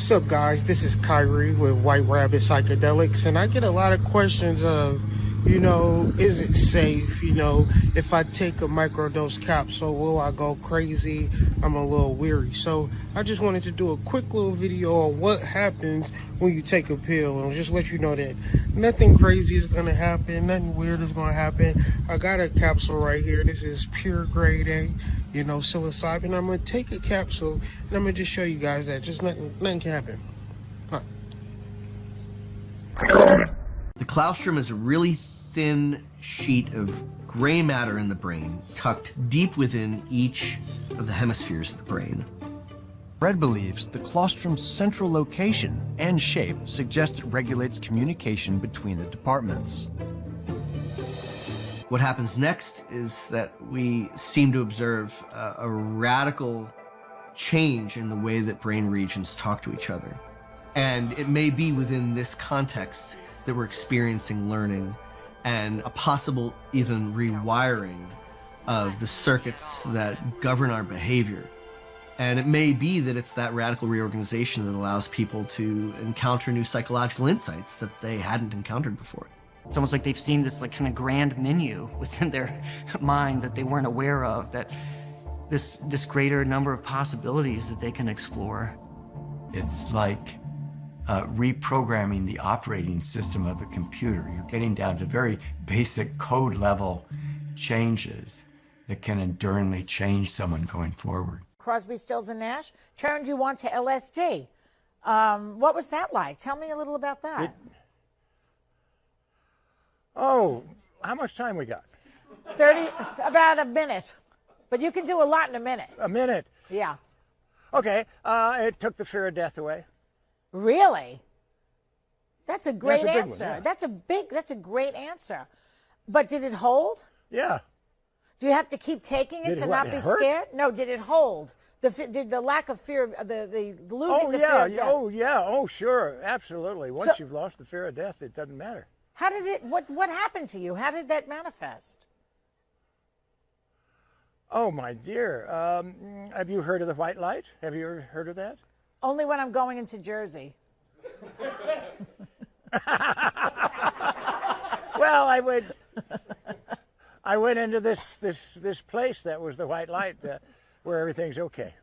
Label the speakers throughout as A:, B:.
A: What's up, guys? This is Kyrie with White Rabbit Psychedelics, and I get a lot of questions of, is it safe? If I take a microdose capsule, will I go crazy? I'm a little weary. So I just wanted to do a quick little video on what happens when you take a pill, and just let you know that nothing crazy is going to happen, nothing weird is going to happen. I got a capsule right here. This is pure grade A, psilocybin. I'm going to take a capsule, and I'm going to just show you guys that just nothing can happen.
B: The claustrum is a really thin sheet of gray matter in the brain, tucked deep within each of the hemispheres of the brain.
C: Fred believes the claustrum's central location and shape suggest it regulates communication between the departments.
B: What happens next is that we seem to observe a radical change in the way that brain regions talk to each other. And it may be within this context that we're experiencing learning and a possible even rewiring of the circuits that govern our behavior. And it may be that it's that radical reorganization that allows people to encounter new psychological insights that they hadn't encountered before.
D: It's almost like they've seen this kind of grand menu within their mind that they weren't aware of, that this greater number of possibilities that they can explore.
E: It's like reprogramming the operating system of a computer. You're getting down to very basic code level changes that can enduringly change someone going forward.
F: Crosby, Stills, and Nash turned you on to LSD. What was that like? Tell me a little about that.
G: How much time we got?
F: About a minute. But you can do a lot in a minute.
G: A minute?
F: Yeah.
G: Okay, it took the fear of death away.
F: Really? That's a great answer.
G: One, yeah.
F: That's a great anscer. But did it hold?
G: Yeah.
F: Do you have to keep taking it to not be scared? No, did it hold? Did the lack of fear, the losing the fear of death?
G: Oh, yeah. Oh, sure. Absolutely. Once you've lost the fear of death, it doesn't matter.
F: How did it, what happened to you? How did that manifest?
G: Oh, my dear. Have you heard of the white light? Have you ever heard of that?
F: Only when I'm going into Jersey.
G: Well, I went into this place that was the white light, where everything's okay.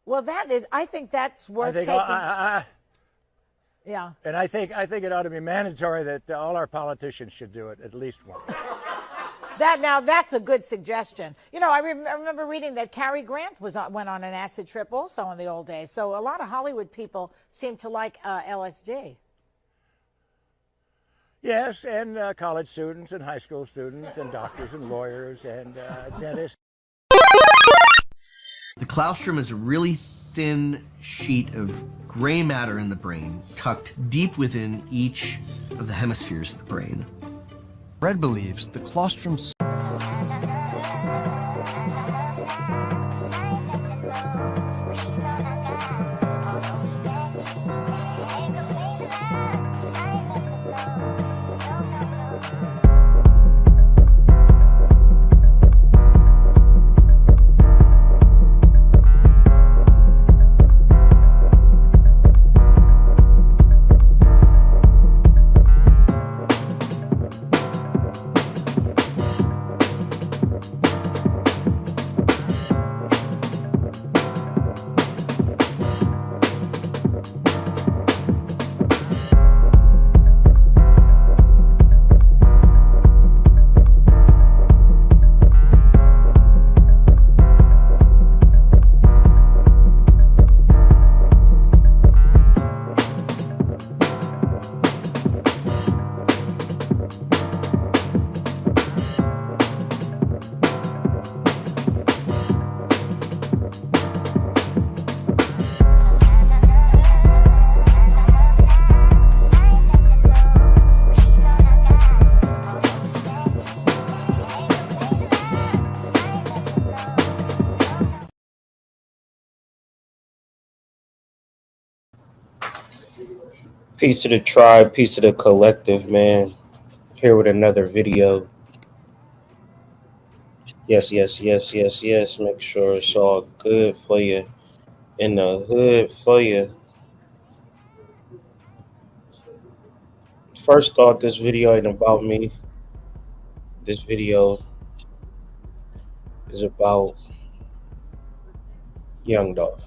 F: Well, I think that's worth taking. Yeah.
G: And I think it ought to be mandatory that all our politicians should do it at least once.
F: That's a good suggestion. I remember reading that Cary Grant went on an acid trip also in the old days. So a lot of Hollywood people seem to like LSD.
G: Yes, and college students and high school students and doctors and lawyers and dentists.
B: The claustrum is a really thin sheet of gray matter in the brain, tucked deep within each of the hemispheres of the brain.
C: Fred believes the claustrum's
A: Peace to the tribe, peace to the collective, man. Here with another video. Yes. Make sure it's all good for you. In the hood for you. First off, this video ain't about me. This video is about Young Dolph.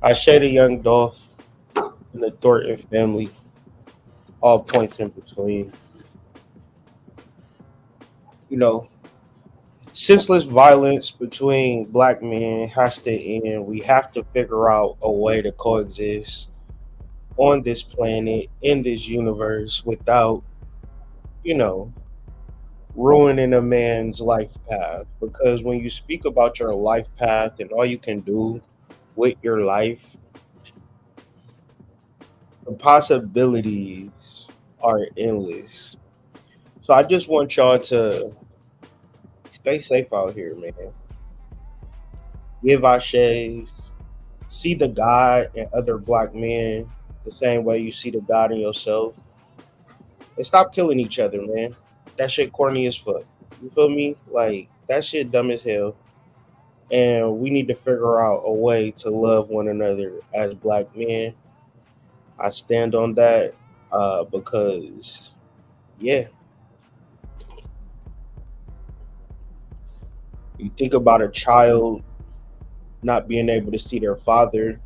A: I share the Young Dolph and the Thornton family, all points in between. You know, senseless violence between black men has to end. We have to figure out a way to coexist on this planet, in this universe, without, you know, ruining a man's life path. Because when you speak about your life path and all you can do with your life, the possibilities are endless. So I just want y'all to stay safe out here, man. Give ashes, see the God in other black men the same way you see the God in yourself. And stop killing each other, man. That shit corny as fuck. You feel me? Like, that shit dumb as hell. And we need to figure out a way to love one another as black men. I stand on that because, yeah. You think about a child not being able to see their father.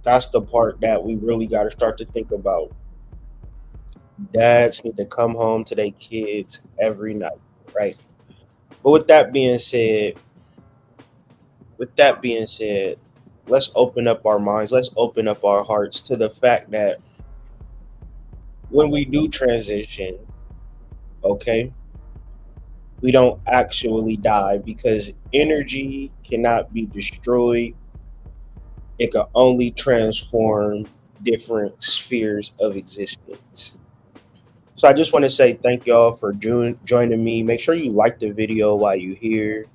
A: That's the part that we really got to start to think about. Dads need to come home to their kids every night, right? But with that being said, let's open up our minds, let's open up our hearts to the fact that when we do transition, okay, we don't actually die, because energy cannot be destroyed. It can only transform different spheres of existence. So I just want to say thank y'all for joining me. Make sure you like the video while you're here.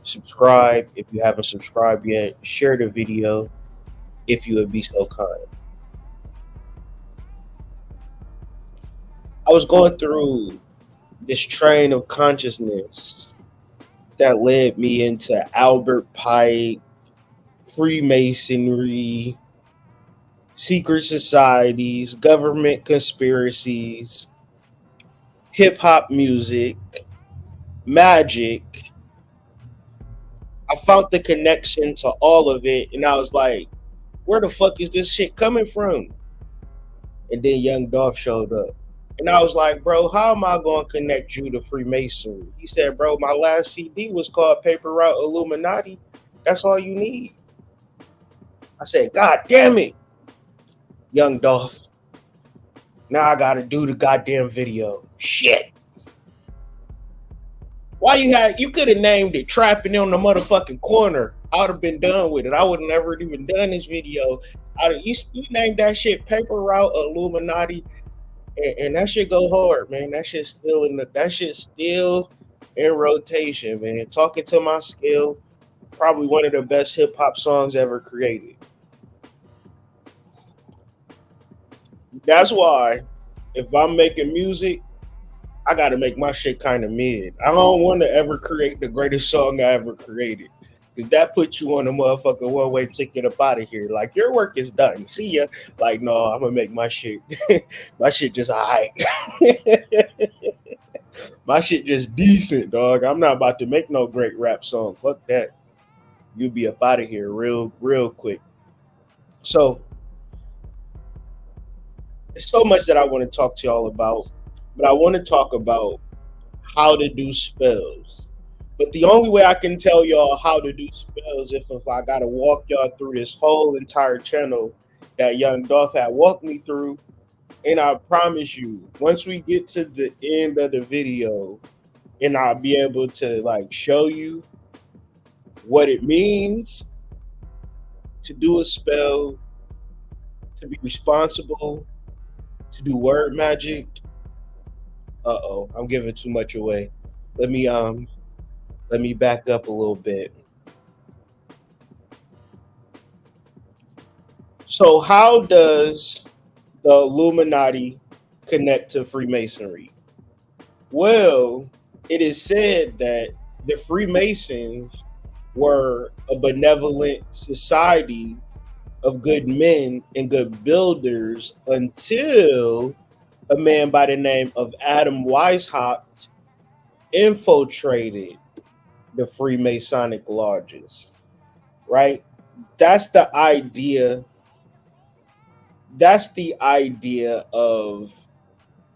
A: Subscribe if you haven't subscribed yet. Share the video if you would be so kind. I was going through this train of consciousness that led me into Albert Pike, Freemasonry, secret societies, government conspiracies, hip hop music, magic. I found the connection to all of it, and I was like, where the fuck is this shit coming from? And then Young Dolph showed up. And I was like, bro, how am I going to connect you to Freemasonry? He said, bro, my last CD was called Real Illuminati. That's all you need. I said, God damn it, Young Dolph. Now I got to do the goddamn video. Shit. Why you could have named it Trapping on the Motherfucking Corner. I would have been done with it. I would have never even done this video. You named that shit Real Illuminati. And that shit go hard, man. That shit's still in rotation, man. Talking to My Skill, probably one of the best hip hop songs ever created. That's why if I'm making music, I gotta make my shit kind of mid. I don't want to ever create the greatest song I ever created, because that puts you on a motherfucking one-way ticket up out of here. Like, your work is done. See ya. Like, no, I'm gonna make my shit. My shit just alright. My shit just decent, dog. I'm not about to make no great rap song. Fuck that. You'll be up out of here real quick. So, there's so much that I want to talk to y'all about, but I want to talk about how to do spells. But the only way I can tell y'all how to do spells if I gotta walk y'all through this whole entire channel that Young Dolph had walked me through. And I promise you, once we get to the end of the video, and I'll be able to like show you what it means to do a spell, to be responsible, to do word magic. I'm giving too much away. Let me back up a little bit. So how does the Illuminati connect to Freemasonry? Well, it is said that the Freemasons were a benevolent society
H: of good men and good builders until a man by the name of Adam Weishaupt infiltrated the Freemasonic lodges, right? That's the idea. That's the idea of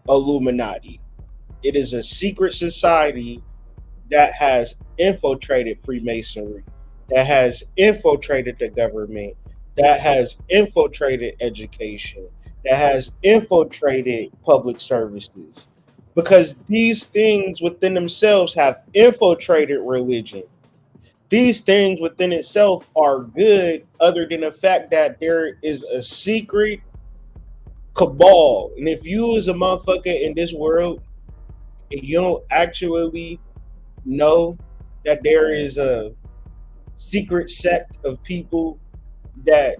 H: Illuminati. It is a secret society that has infiltrated Freemasonry, that has infiltrated the government, that has infiltrated education, that has infiltrated public services. Because these things within themselves have infiltrated religion. These things within itself are good, other than the fact that there is a secret cabal. And if you as a motherfucker in this world, and you don't actually know that there is a secret sect of people that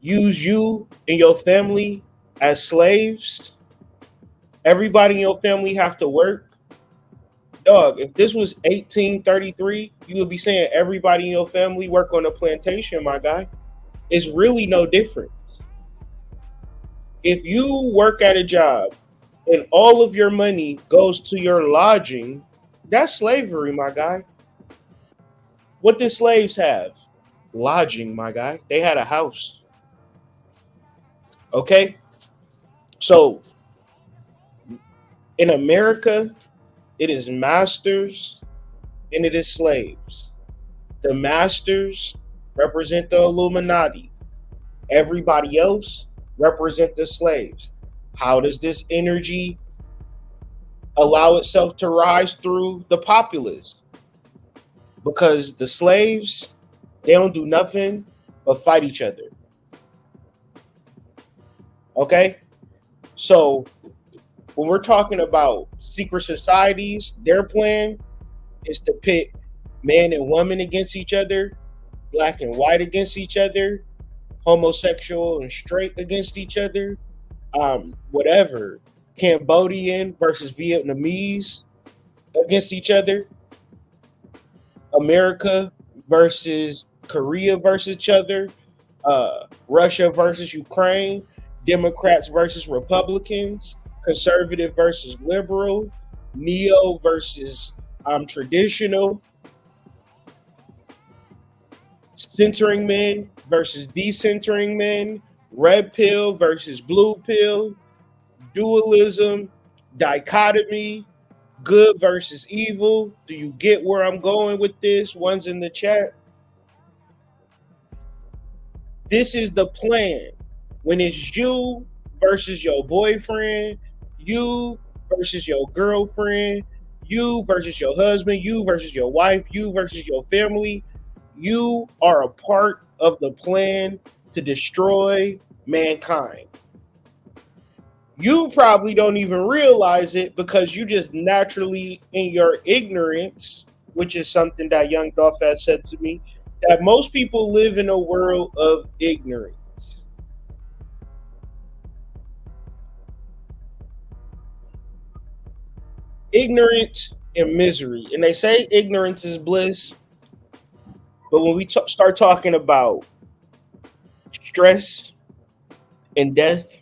H: use you and your family as slaves, everybody in your family have to work. Dog, if this was 1833, you would be saying everybody in your family work on a plantation, my guy. It's really no difference. If you work at a job and all of your money goes to your lodging, that's slavery, my guy. What did slaves have? Lodging, my guy. They had a house. Okay? So, in America, it is masters and it is slaves. The masters represent the Illuminati. Everybody else represent the slaves. How does this energy allow itself to rise through the populace? Because the slaves, they don't do nothing but fight each other. Okay? So when we're talking about secret societies, their plan is to pit man and woman against each other, black and white against each other, homosexual and straight against each other, whatever, Cambodian versus Vietnamese against each other, America versus Korea versus each other, Russia versus Ukraine, Democrats versus Republicans, conservative versus liberal, neo versus traditional, centering men versus decentering men, red pill versus blue pill, dualism, dichotomy, good versus evil. Do you get where I'm going with this? One's in the chat. This is the plan. When it's you versus your boyfriend, you versus your girlfriend, you versus your husband, you versus your wife, you versus your family, you are a part of the plan to destroy mankind. You probably don't even realize it because you just naturally, in your ignorance, which is something that young DOLPH has said to me, that most people live in a world of ignorance. Ignorance and misery. And they say ignorance is bliss. But when we start talking about stress and death,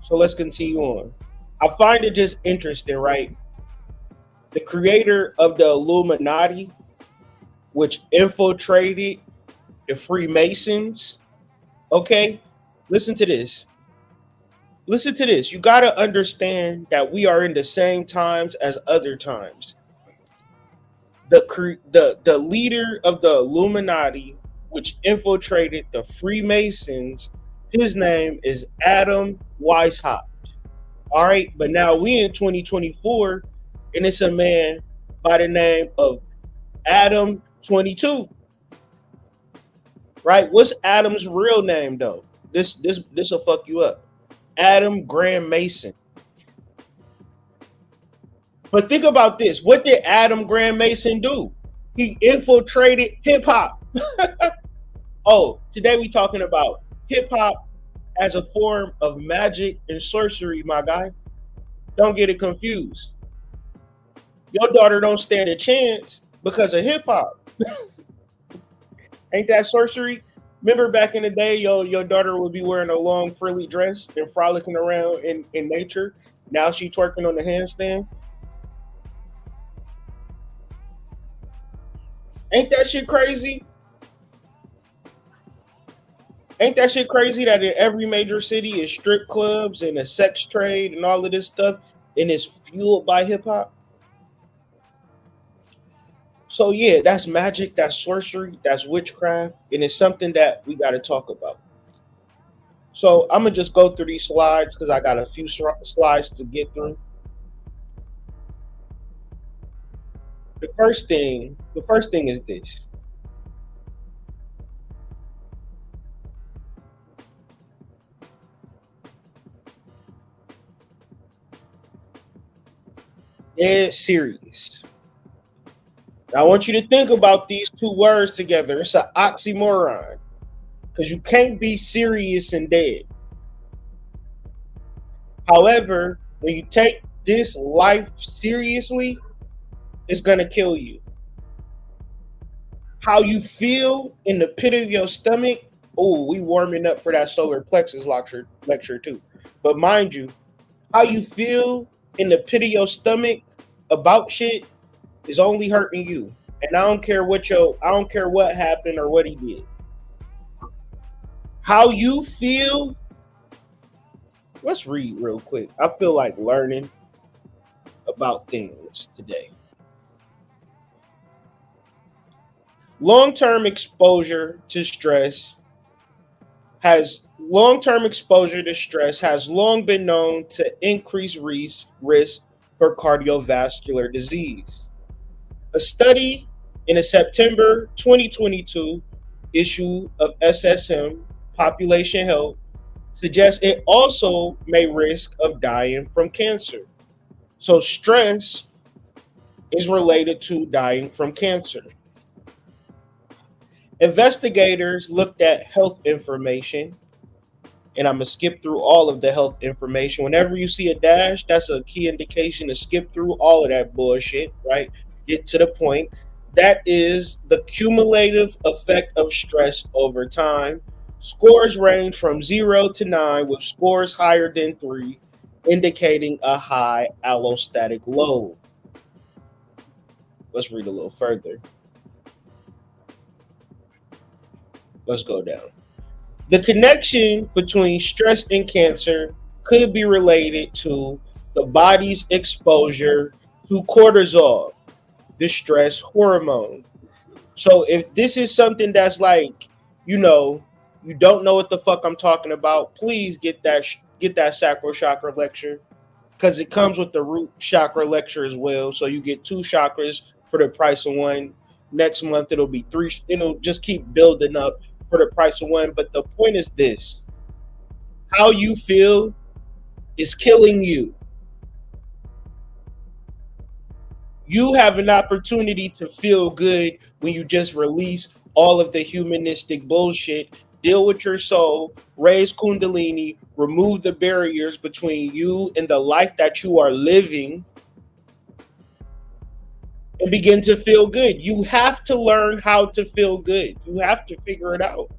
H: so let's continue on. I find it just interesting, right? The creator of the Illuminati, which infiltrated the Freemasons, okay? Listen to this. Listen to this. You got to understand that we are in the same times as other times. The leader of the Illuminati, which infiltrated the Freemasons, his name is Adam Weishaupt. All right, but now we in 2024, and it's a man by the name of Adam 22. Right? What's Adam's real name though? This will fuck you up. Adam Graham Mason. But think about this. What did Adam Graham Mason do? He infiltrated hip hop. Oh, today we talking about hip hop as a form of magic and sorcery, my guy. Don't get it confused. Your daughter don't stand a chance because of hip hop. Ain't that sorcery? Remember back in the day, your daughter would be wearing a long frilly dress and frolicking around in nature. Now she twerking on the handstand. Ain't that shit crazy? Ain't that shit crazy that in every major city is strip clubs and a sex trade and all of this stuff, and it's fueled by hip hop? So yeah, that's magic, that's sorcery, that's witchcraft, and it's something that we got to talk about. So I'm gonna just go through these slides because I got a few slides to get through. The first thing is this. Dead serious. Now I want you to think about these two words together. It's an oxymoron because you can't be serious and dead. However, when you take this life seriously, it's going to kill you. How you feel in the pit of your stomach, oh, we warming up for that solar plexus lecture too. But mind you, how you feel in the pit of your stomach about shit is only hurting you. And I don't care what happened or what he did. How you feel, let's read real quick. I feel like learning about things today. Long-term exposure to stress has long been known to increase risk for cardiovascular disease. A study in a September 2022 issue of SSM Population Health suggests it also may risk of dying from cancer. So stress is related to dying from cancer. Investigators looked at health information, and I'm going to skip through all of the health information. Whenever you see a dash, that's a key indication to skip through all of that bullshit, right? Get to the point. That is the cumulative effect of stress over time. Scores range from 0 to 9, with scores higher than 3, indicating a high allostatic load. Let's read a little further. Let's go down. The connection between stress and cancer could be related to the body's exposure to cortisol, the stress hormone. So if this is something that's like, you don't know what the fuck I'm talking about, please get that sacral chakra lecture, because it comes with the root chakra lecture as well. So you get 2 chakras for the price of one. Next month it'll be 3. It'll just keep building up for the price of one. But the point is this: how you feel is killing you. You have an opportunity to feel good when you just release all of the humanistic bullshit, deal with your soul, raise kundalini, remove the barriers between you and the life that you are living, and begin to feel good. You have to learn how to feel good. You have to figure it out.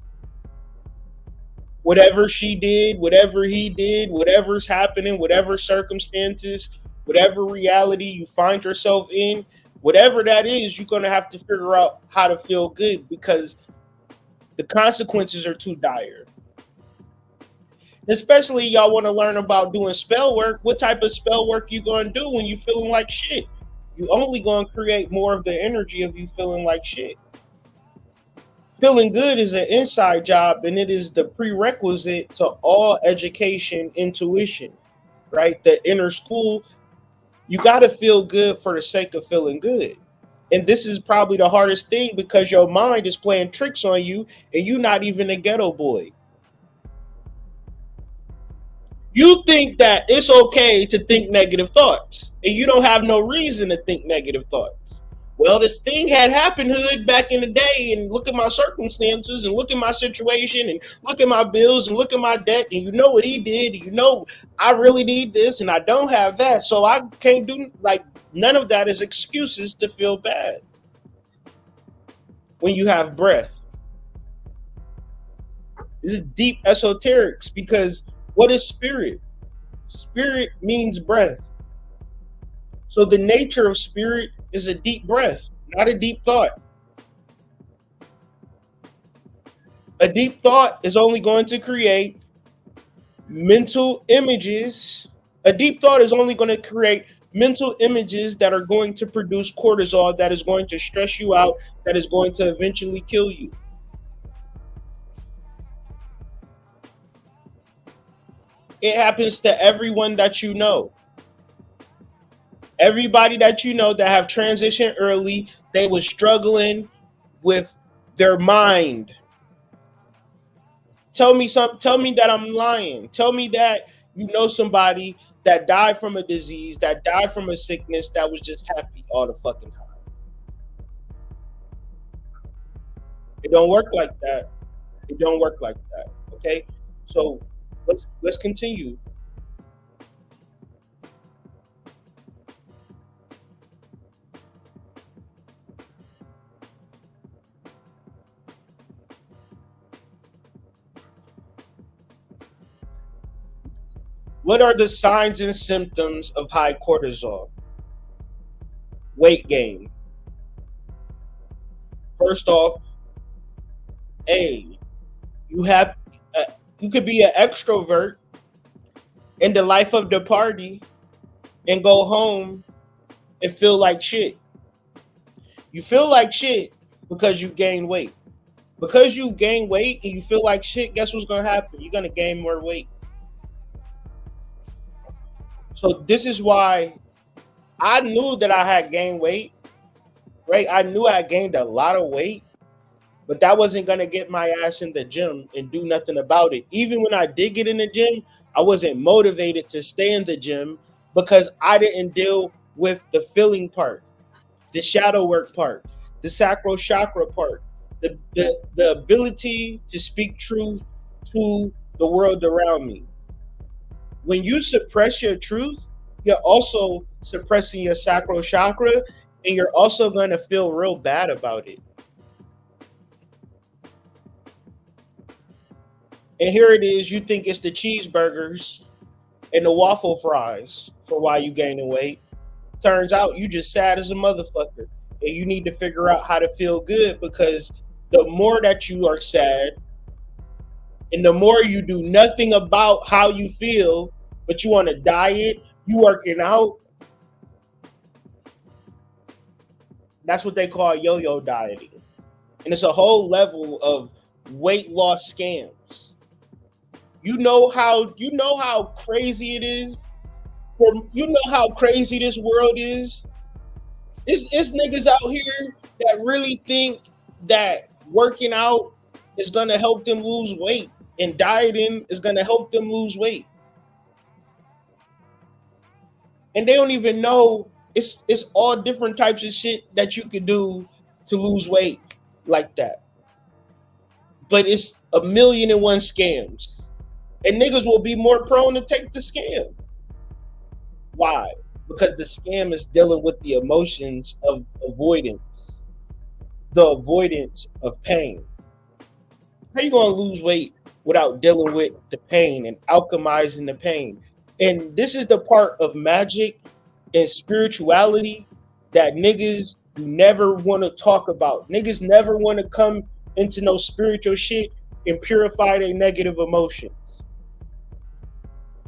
H: Whatever she did, whatever he did, whatever's happening, whatever circumstances, whatever reality you find yourself in, whatever that is, you're going to have to figure out how to feel good, because the consequences are too dire. Especially y'all want to learn about doing spell work. What type of spell work you going to do when you feeling like shit? You only going to create more of the energy of you feeling like shit. Feeling good is an inside job, and it is the prerequisite to all education, intuition, right? The inner school. You got to feel good for the sake of feeling good. And this is probably the hardest thing, because your mind is playing tricks on you, and you're not even a ghetto boy. You think that it's okay to think negative thoughts, and you don't have no reason to think negative thoughts. Well, this thing had happened, hood, back in the day, and look at my circumstances, and look at my situation, and look at my bills, and look at my debt, and you know what he did, and I really need this, and I don't have that, so I can't do, like, None of that is excuses to feel bad when you have breath. This is deep esoterics, because what is spirit? Spirit means breath. So the nature of spirit is a deep breath, not a deep thought. A deep thought is only going to create mental images. A deep thought is only going to create mental images that are going to produce cortisol, that is going to stress you out, that is going to eventually kill you. It happens to everyone that you know. Everybody that you know that have transitioned early, they were struggling with their mind. Tell me that I'm lying. Tell me that you know somebody that died from a disease, that died from a sickness, that was just happy all the fucking time. It don't work like that. It don't work like that. Okay? So let's continue. What are the signs and symptoms of high cortisol? Weight gain. First off, you could be an extrovert in the life of the party and go home and feel like shit. You feel like shit because you gain weight. Because you gain weight and you feel like shit, guess what's going to happen? You're going to gain more weight. So this is why I knew that I had gained weight, right? I knew I gained a lot of weight, but that wasn't going to get my ass in the gym and do nothing about it. Even when I did get in the gym, I wasn't motivated to stay in the gym because I didn't deal with the feeling part, the shadow work part, the sacral chakra part, the ability to speak truth to the world around me. When you suppress your truth, you're also suppressing your sacral chakra, and you're also going to feel real bad about it. And here it is, you think it's the cheeseburgers and the waffle fries for why you gaining weight. Turns out you just sad as a motherfucker, and you need to figure out how to feel good, because the more that you are sad, and the more you do nothing about how you feel, but you on a diet, you working out, that's what they call yo-yo dieting. And it's a whole level of weight loss scams. You know how crazy it is? You know how crazy this world is? It's niggas out here that really think that working out is gonna help them lose weight, and dieting is gonna help them lose weight. And they don't even know it's all different types of shit that you could do to lose weight like that. But it's 1,000,001 scams. And niggas will be more prone to take the scam. Why? Because the scam is dealing with the emotions of avoidance, the avoidance of pain. How you gonna lose weight without dealing with the pain and alchemizing the pain? And this is the part of magic and spirituality that niggas do never want to talk about. Niggas never want to come into no spiritual shit and purify their negative emotions.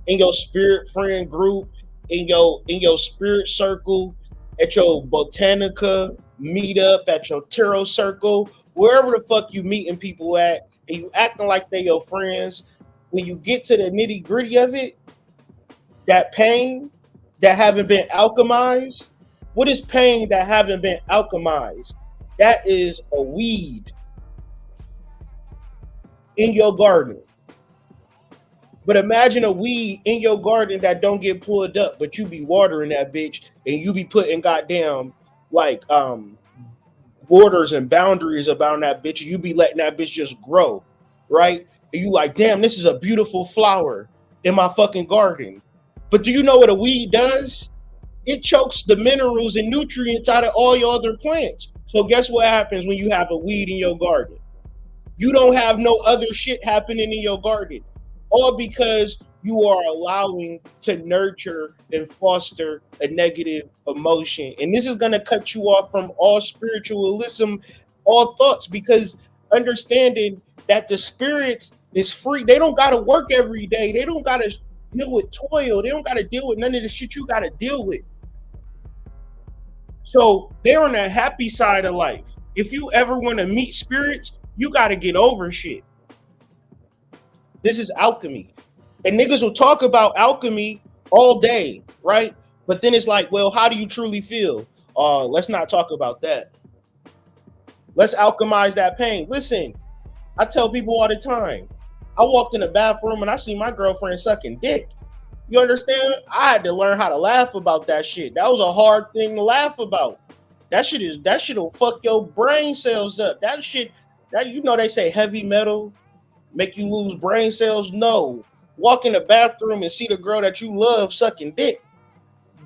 H: In your spirit friend group, in your spirit circle, at your botanica meetup, at your tarot circle, wherever the fuck you meeting people at, and you acting like they your friends, when you get to the nitty gritty of it, that pain that haven't been alchemized, what is pain that haven't been alchemized? That is a weed in your garden. But imagine a weed in your garden that don't get pulled up, but you be watering that bitch, and you be putting goddamn like borders and boundaries about that bitch, and you be letting that bitch just grow, right? And you like, damn, this is a beautiful flower in my fucking garden. But do you know what a weed does? it chokes the minerals and nutrients out of all your other plants. So guess what happens when you have a weed in your garden? You don't have no other shit happening in your garden. All because you are allowing to nurture and foster a negative emotion. And this is going to cut you off from all spiritualism, all thoughts, because understanding that the spirits is free. They don't got to work every day. They don't got to deal with toil. They don't got to deal with none of the shit you got to deal with. So they're on the happy side of life. If you ever want to meet spirits, you got to get over shit. This is alchemy. And niggas will talk about alchemy all day, right? But then it's like, well, how do you truly feel? Let's not talk about that. Let's alchemize that pain. Listen, I tell people all the time, I walked in the bathroom and I see my girlfriend sucking dick. You understand? I had to learn how to laugh about that shit. That was a hard thing to laugh about. That shit'll fuck your brain cells up. That shit, they say heavy metal make you lose brain cells. No. Walk in the bathroom and see the girl that you love sucking dick.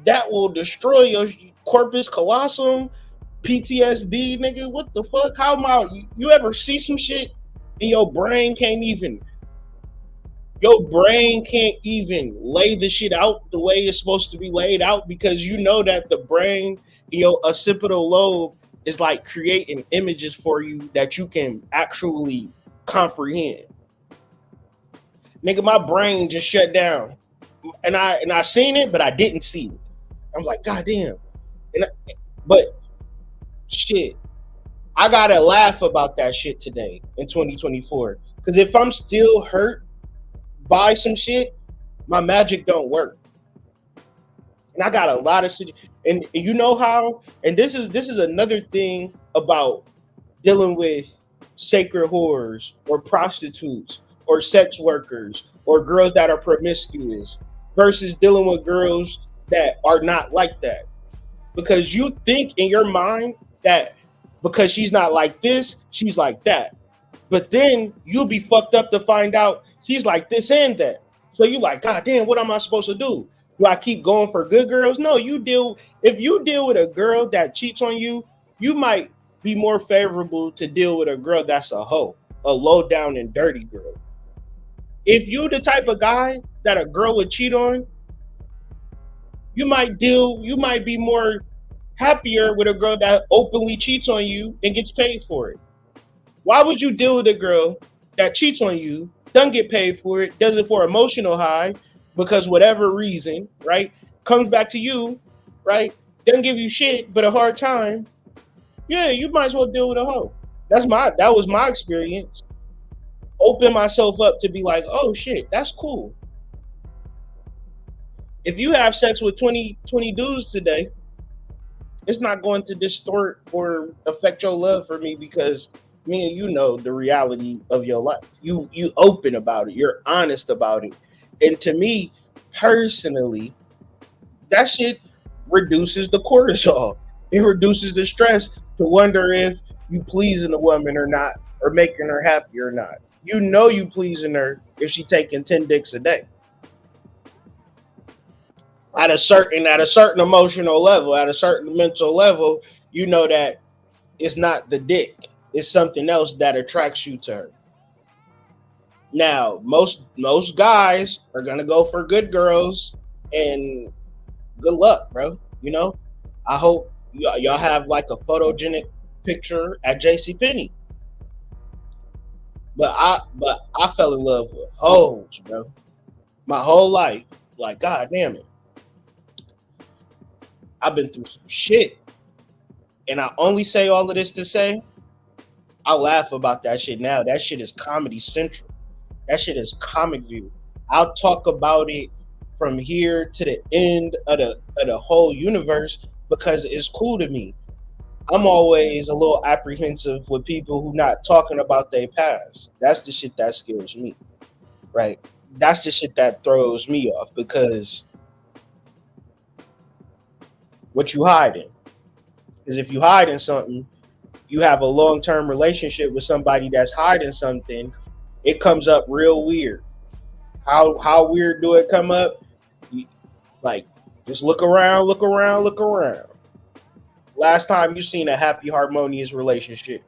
H: That will destroy your corpus callosum, PTSD, nigga. What the fuck? How am I? You ever see some shit and your brain can't even lay the shit out the way it's supposed to be laid out, because you know that the brain, your occipital lobe is like creating images for you that you can actually comprehend. Nigga, my brain just shut down, and I seen it, but I didn't see it. I'm like, God damn. But shit, I gotta laugh about that shit today in 2024. Because if I'm still hurt by some shit, my magic don't work. And I got a lot of shit. And you know how? And this is another thing about dealing with sacred whores or prostitutes or sex workers or girls that are promiscuous versus dealing with girls that are not like that. Because you think in your mind that because she's not like this, she's like that. But then you'll be fucked up to find out she's like this and that. So you like, God damn, what am I supposed to do? Do I keep going for good girls? No, if you deal with a girl that cheats on you, you might be more favorable to deal with a girl that's a hoe, a low down and dirty girl. If you the type of guy that a girl would cheat on, you might be more happier with a girl that openly cheats on you and gets paid for it. Why would you deal with a girl that cheats on you, doesn't get paid for it, does it for emotional high, because whatever reason, right, comes back to you, right, doesn't give you shit but a hard time? Yeah, you might as well deal with a hoe. That was my experience. Open myself up to be like, oh shit, that's cool. If you have sex with 20 dudes today, it's not going to distort or affect your love for me, because me and you know the reality of your life. You open about it. You're honest about it. And to me, personally, that shit reduces the cortisol. It reduces the stress to wonder if you pleasing a woman or not, or making her happy or not. You know you pleasing her if she taking 10 dicks a day. At a certain emotional level, at a certain mental level, you know that it's not the dick. It's something else that attracts you to her. Now, most guys are gonna go for good girls, and good luck, bro. You know, I hope y'all have like a photogenic picture at JCPenney. But I fell in love with hoes, bro. My whole life. Like, God damn it. I've been through some shit. And I only say all of this to say, I laugh about that shit now. That shit is Comedy Central. That shit is Comic View. I'll talk about it from here to the end of the whole universe because it's cool to me. I'm always a little apprehensive with people who not talking about their past. That's the shit that scares me, right? That's the shit that throws me off, because what you hiding? Because if you hiding something, you have a long-term relationship with somebody that's hiding something, it comes up real weird. How weird do it come up? Like, Just look around, look around, look around. Last time you seen a happy, harmonious relationship.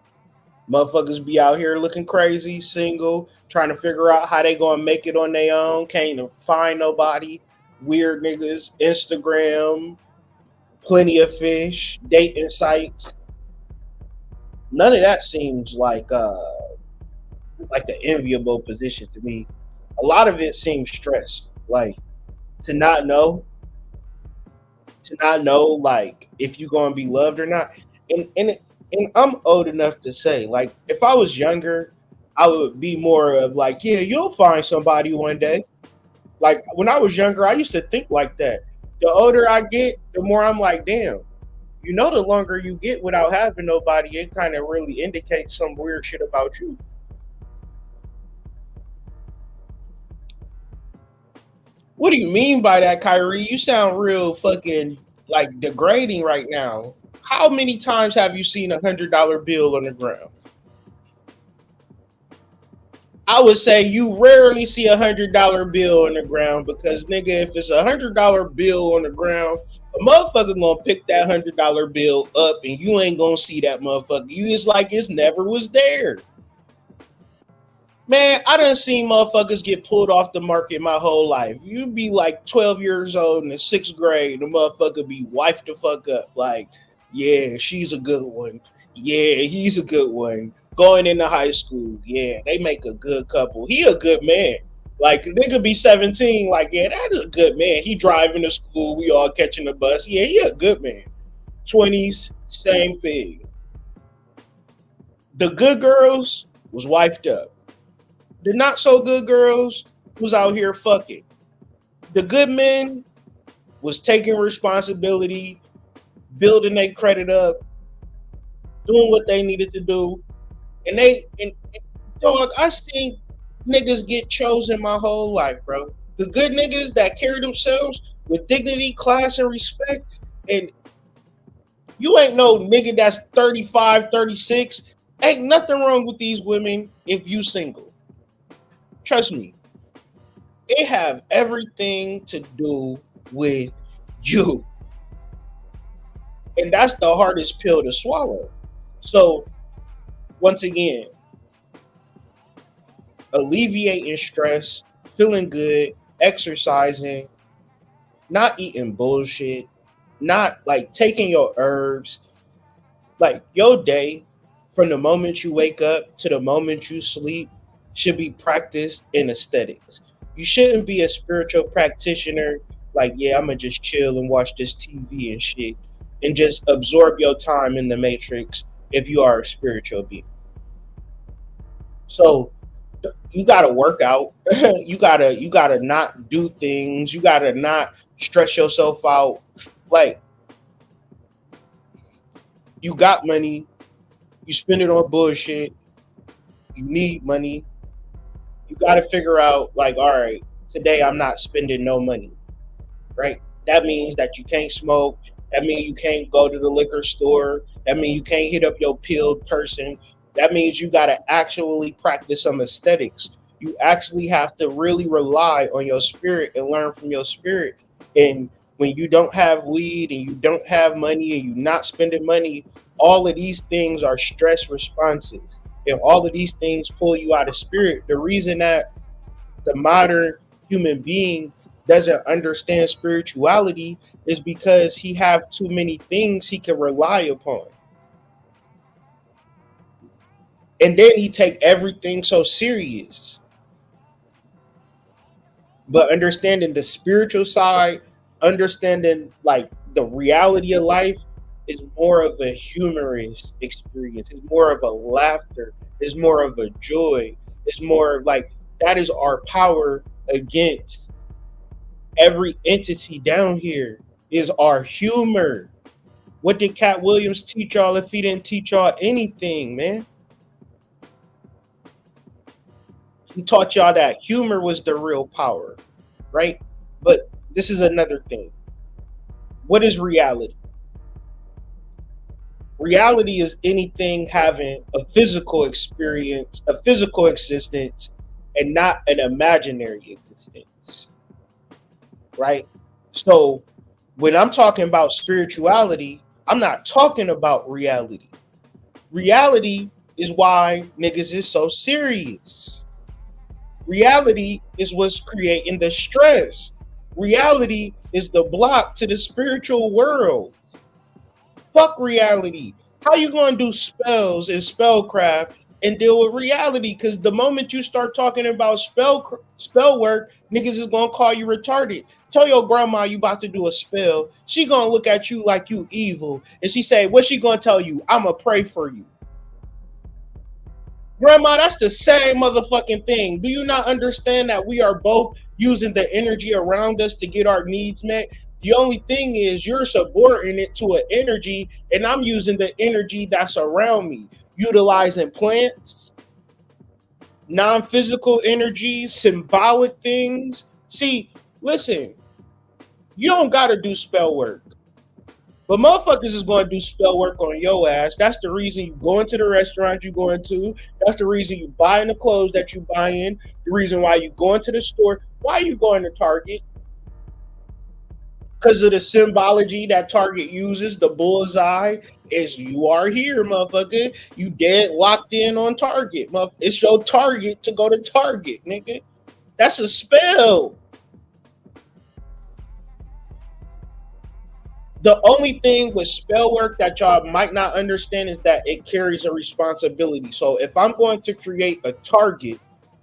H: Motherfuckers be out here looking crazy, single, trying to figure out how they gonna make it on their own. Can't find nobody. Weird niggas, Instagram, plenty of fish, dating sites. None of that seems like the enviable position to me. A lot of it seems stress. Like to not know, like if you're gonna be loved or not. And I'm old enough to say, like, if I was younger, I would be more of like, yeah, you'll find somebody one day. Like when I was younger, I used to think like that. The older I get, the more I'm like, damn, the longer you get without having nobody, it kind of really indicates some weird shit about you. What do you mean by that, Kyrie? You sound real fucking like degrading right now. How many times have you seen $100 bill on the ground? I would say you rarely see $100 bill on the ground because, nigga, if it's $100 bill on the ground, a motherfucker gonna pick that $100 bill up and you ain't gonna see that motherfucker. You just like it's never was there. Man, I done seen motherfuckers get pulled off the market my whole life. You be like 12 years old in the 6th grade, the motherfucker be wifed the fuck up. Like, yeah, she's a good one. Yeah, he's a good one. Going into high school, yeah, they make a good couple. He a good man. Like, nigga be 17, like, yeah, that is a good man. He driving to school, we all catching the bus. Yeah, he a good man. 20s, same thing. The good girls was wifed up. The not so good girls was out here fucking. The good men was taking responsibility, building their credit up, doing what they needed to do. And dog, I seen niggas get chosen my whole life, bro. The good niggas that carry themselves with dignity, class, and respect. And you ain't no nigga that's 35, 36. Ain't nothing wrong with these women if you single. Trust me, it have everything to do with you. And that's the hardest pill to swallow. So, once again, alleviating stress, feeling good, exercising, not eating bullshit, not like taking your herbs, like your day from the moment you wake up to the moment you sleep should be practiced in aesthetics. You shouldn't be a spiritual practitioner like, yeah, I'm gonna just chill and watch this TV and shit and just absorb your time in the matrix if you are a spiritual being. So you gotta work out. you gotta not do things. You gotta not stress yourself out. Like, you got money, you spend it on bullshit, you need money. You gotta figure out, like, all right, today I'm not spending no money, right? That means that you can't smoke. That means you can't go to the liquor store. That means you can't hit up your pilled person. That means you gotta actually practice some aesthetics. You actually have to really rely on your spirit and learn from your spirit. And when you don't have weed and you don't have money and you're not spending money, all of these things are stress responses. And all of these things pull you out of spirit. The reason that the modern human being doesn't understand spirituality is because he have too many things he can rely upon. And then he take everything so serious. But understanding the spiritual side, understanding like the reality of life is more of a humorous experience. It's more of a laughter. It's more of a joy. It's more of like, that is our power against every entity down here is our humor. What did Cat Williams teach y'all if he didn't teach y'all anything, man? He taught y'all that humor was the real power, right? But this is another thing. What is reality? Reality is anything having a physical experience, a physical existence, and not an imaginary existence, right? So When I'm talking about spirituality, I'm not talking about reality. Reality is why niggas is so serious. Reality is what's creating the stress. Reality is the block to the spiritual world. Fuck reality. How you gonna do spells and spellcraft and deal with reality? Because the moment you start talking about spell work, niggas is gonna call you retarded. Tell your grandma you about to do a spell. She gonna look at you like you evil, and she say, "What she gonna tell you? I'ma pray for you." Grandma, that's the same motherfucking thing. Do you not understand that we are both using the energy around us to get our needs met? The only thing is you're subordinate to an energy, and I'm using the energy that's around me, utilizing plants, non-physical energies, symbolic things. See, listen, you don't got to do spell work. But motherfuckers is going to do spell work on your ass. That's the reason you go into the restaurant you going to. That's the reason you buying the clothes that you buying. The reason why you going to the store. Why are you going to Target? Because of the symbology that Target uses, the bullseye is you are here, motherfucker. You dead locked in on Target. It's your target to go to Target, nigga. That's a spell. The only thing with spell work that y'all might not understand is that it carries a responsibility. So if I'm going to create a target,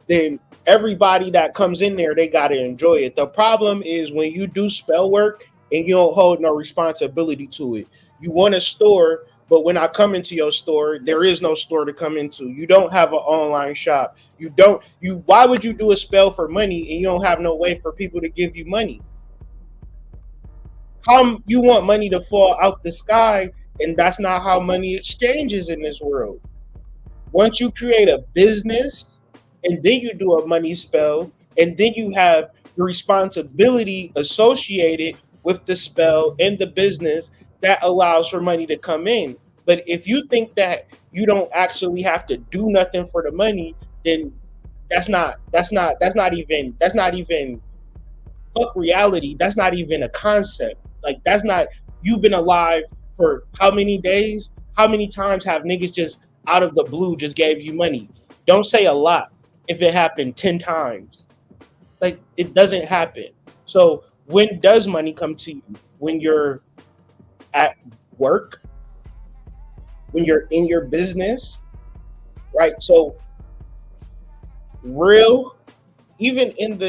H: then everybody that comes in there, they got to enjoy it. The problem is when you do spell work and you don't hold no responsibility to it. You want a store, but when I come into your store, there is no store to come into. You don't have an online shop. Why would you do a spell for money and you don't have no way for people to give you money? How you want money to fall out the sky, and that's not how money exchanges in this world. Once you create a business, and then you do a money spell, and then you have the responsibility associated with the spell and the business that allows for money to come in. But if you think that you don't actually have to do nothing for the money, then that's not even fuck reality. That's not even a concept. Like, that's not, you've been alive for how many days? How many times have niggas just out of the blue just gave you money? Don't say a lot if it happened 10 times. Like, it doesn't happen. So when does money come to you? When you're at work? When you're in your business? Right? So real, even in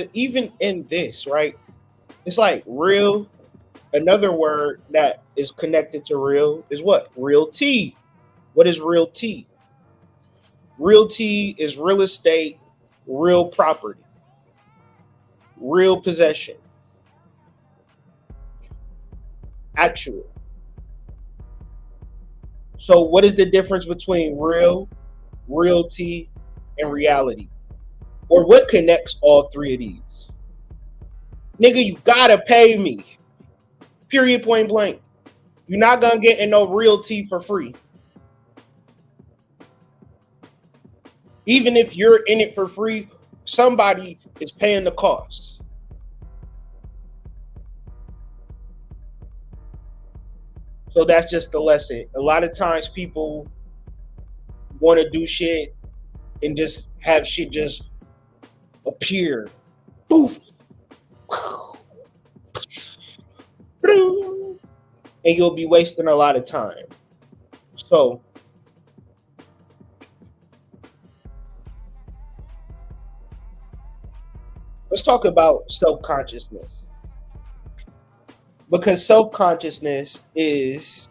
H: this, right? It's like real. Another word that is connected to real is what? Realty. What is realty? Realty is real estate, real property, real possession, actual. So what is the difference between realty, and reality? Or what connects all three of these? Nigga, you gotta pay me. Period, point blank. You're not gonna get in no realty for free. Even if you're in it for free, somebody is paying the cost. So that's just the lesson. A lot of times people want to do shit and just have shit just appear. Poof. And you'll be wasting a lot of time. So let's talk about self-consciousness. Because self-consciousness is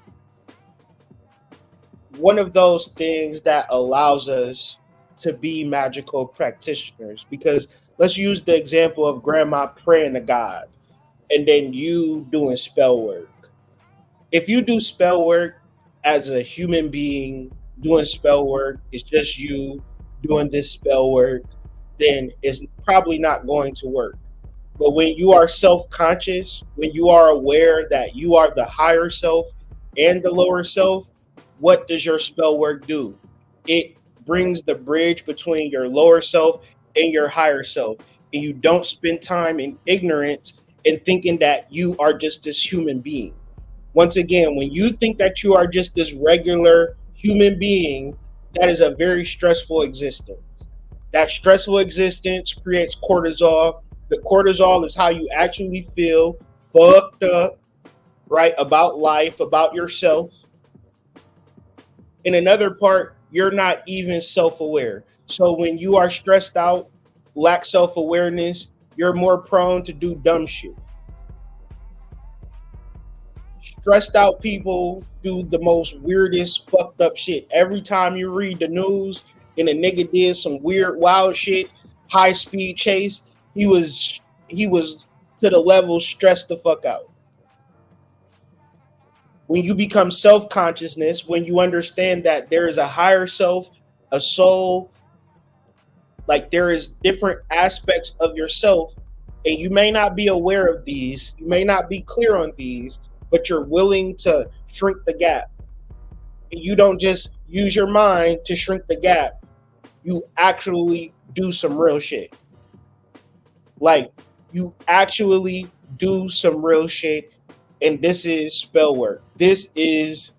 H: one of those things that allows us to be magical practitioners. Because let's use the example of grandma praying to God and then you doing spell work. If you do spell work as a human being doing spell work, it's just you doing this spell work, then it's probably not going to work. But when you are self-conscious, when you are aware that you are the higher self and the lower self, what does your spell work do? It brings the bridge between your lower self and your higher self. And you don't spend time in ignorance and thinking that you are just this human being. Once again, when you think that you are just this regular human being, that is a very stressful existence. That stressful existence creates cortisol. The cortisol is how you actually feel fucked up, right? About life, about yourself. In another part, you're not even self-aware. So when you are stressed out, lack self-awareness, you're more prone to do dumb shit. Stressed out people do the most weirdest fucked up shit. Every time you read the news and a nigga did some weird wild shit, high speed chase, he was to the level stressed the fuck out. When you become self-consciousness, when you understand that there is a higher self, a soul, like there is different aspects of yourself, and you may not be aware of these, you may not be clear on these, but you're willing to shrink the gap. And you don't just use your mind to shrink the gap. You actually do some real shit. Like, you actually do some real shit. And this is spell work. This is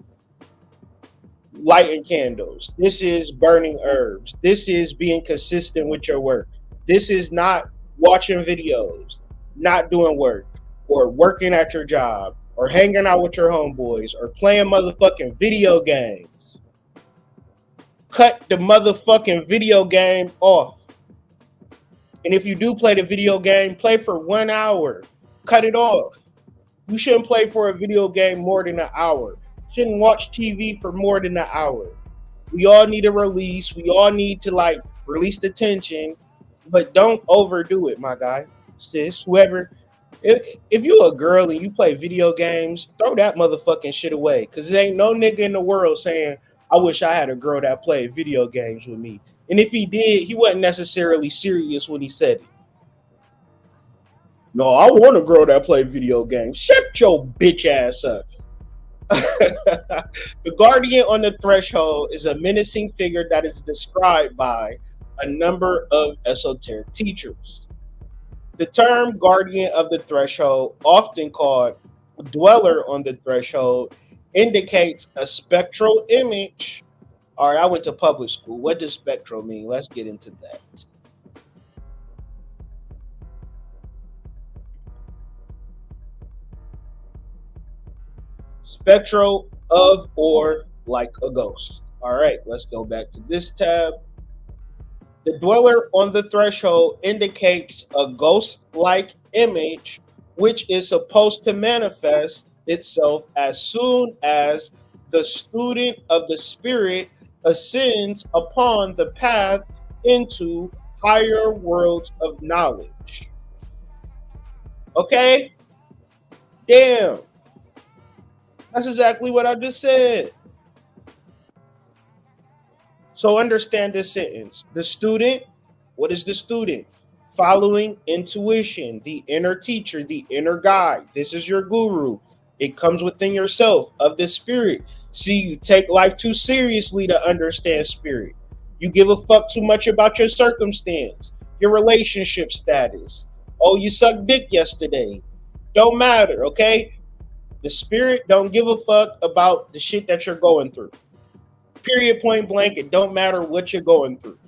H: lighting candles. This is burning herbs. This is being consistent with your work. This is not watching videos, not doing work, or working at your job, or hanging out with your homeboys, or playing motherfucking video games. Cut the motherfucking video game off. And if you do play the video game, play for 1 hour. Cut it off. You shouldn't play for a video game more than an hour. Shouldn't watch TV for more than an hour. We all need a release. We all need to release the tension, but don't overdo it, my guy, sis, whoever. If you a girl and you play video games, throw that motherfucking shit away. Because there ain't no nigga in the world saying, I wish I had a girl that played video games with me. And if he did, he wasn't necessarily serious when he said it. No, I want a girl that played video games. Shut your bitch ass up. The guardian on the threshold is a menacing figure that is described by a number of esoteric teachers. The term guardian of the threshold, often called dweller on the threshold, indicates a spectral image. All right, I went to public school. What does spectral mean? Let's get into that. Spectral of or like a ghost. All right, let's go back to this tab. The dweller on the threshold indicates a ghost-like image which is supposed to manifest itself as soon as the student of the spirit ascends upon the path into higher worlds of knowledge. Okay? Damn. That's exactly what I just said. So understand this sentence. The student, what is the student? Following intuition, the inner teacher, the inner guide. This is your guru. It comes within yourself of the spirit. See, you take life too seriously to understand spirit. You give a fuck too much about your circumstance, your relationship status. Oh, you sucked dick yesterday. Don't matter, okay? The spirit don't give a fuck about the shit that you're going through. Period, point blank. It don't matter what you're going through.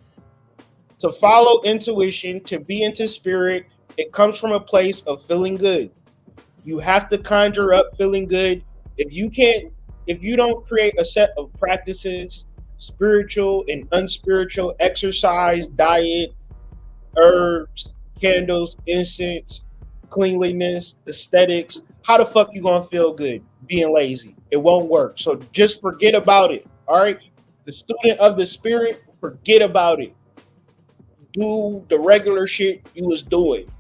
H: To follow intuition, to be into spirit, it comes from a place of feeling good. You have to conjure up feeling good. If you don't create a set of practices, spiritual and unspiritual, exercise, diet, herbs, candles, incense, cleanliness, aesthetics, how the fuck you gonna feel good being lazy? It won't work. So just forget about it. All right. The student of the spirit, forget about it. Do the regular shit you was doing.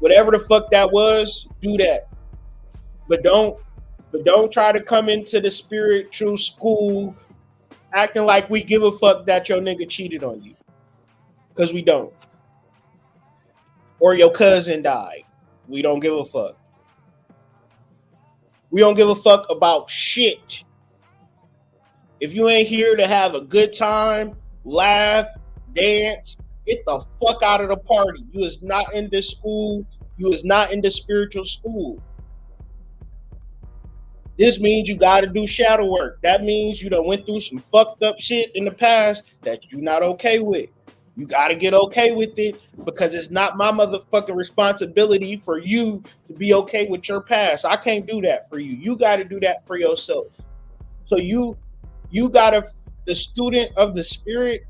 H: Whatever the fuck that was, do that. But don't try to come into the spiritual school acting like we give a fuck that your nigga cheated on you. Because we don't. Or your cousin died. We don't give a fuck. We don't give a fuck about shit. If you ain't here to have a good time, laugh, dance, get the fuck out of the party. You is not in this school You is not in the spiritual school. This means you got to do shadow work. That means you done went through some fucked up shit in the past that you're not okay with. You got to get okay with it, because it's not my motherfucking responsibility for you to be okay with your past. I can't do that for you. You got to do that for yourself. So you got to, the student of the spirit,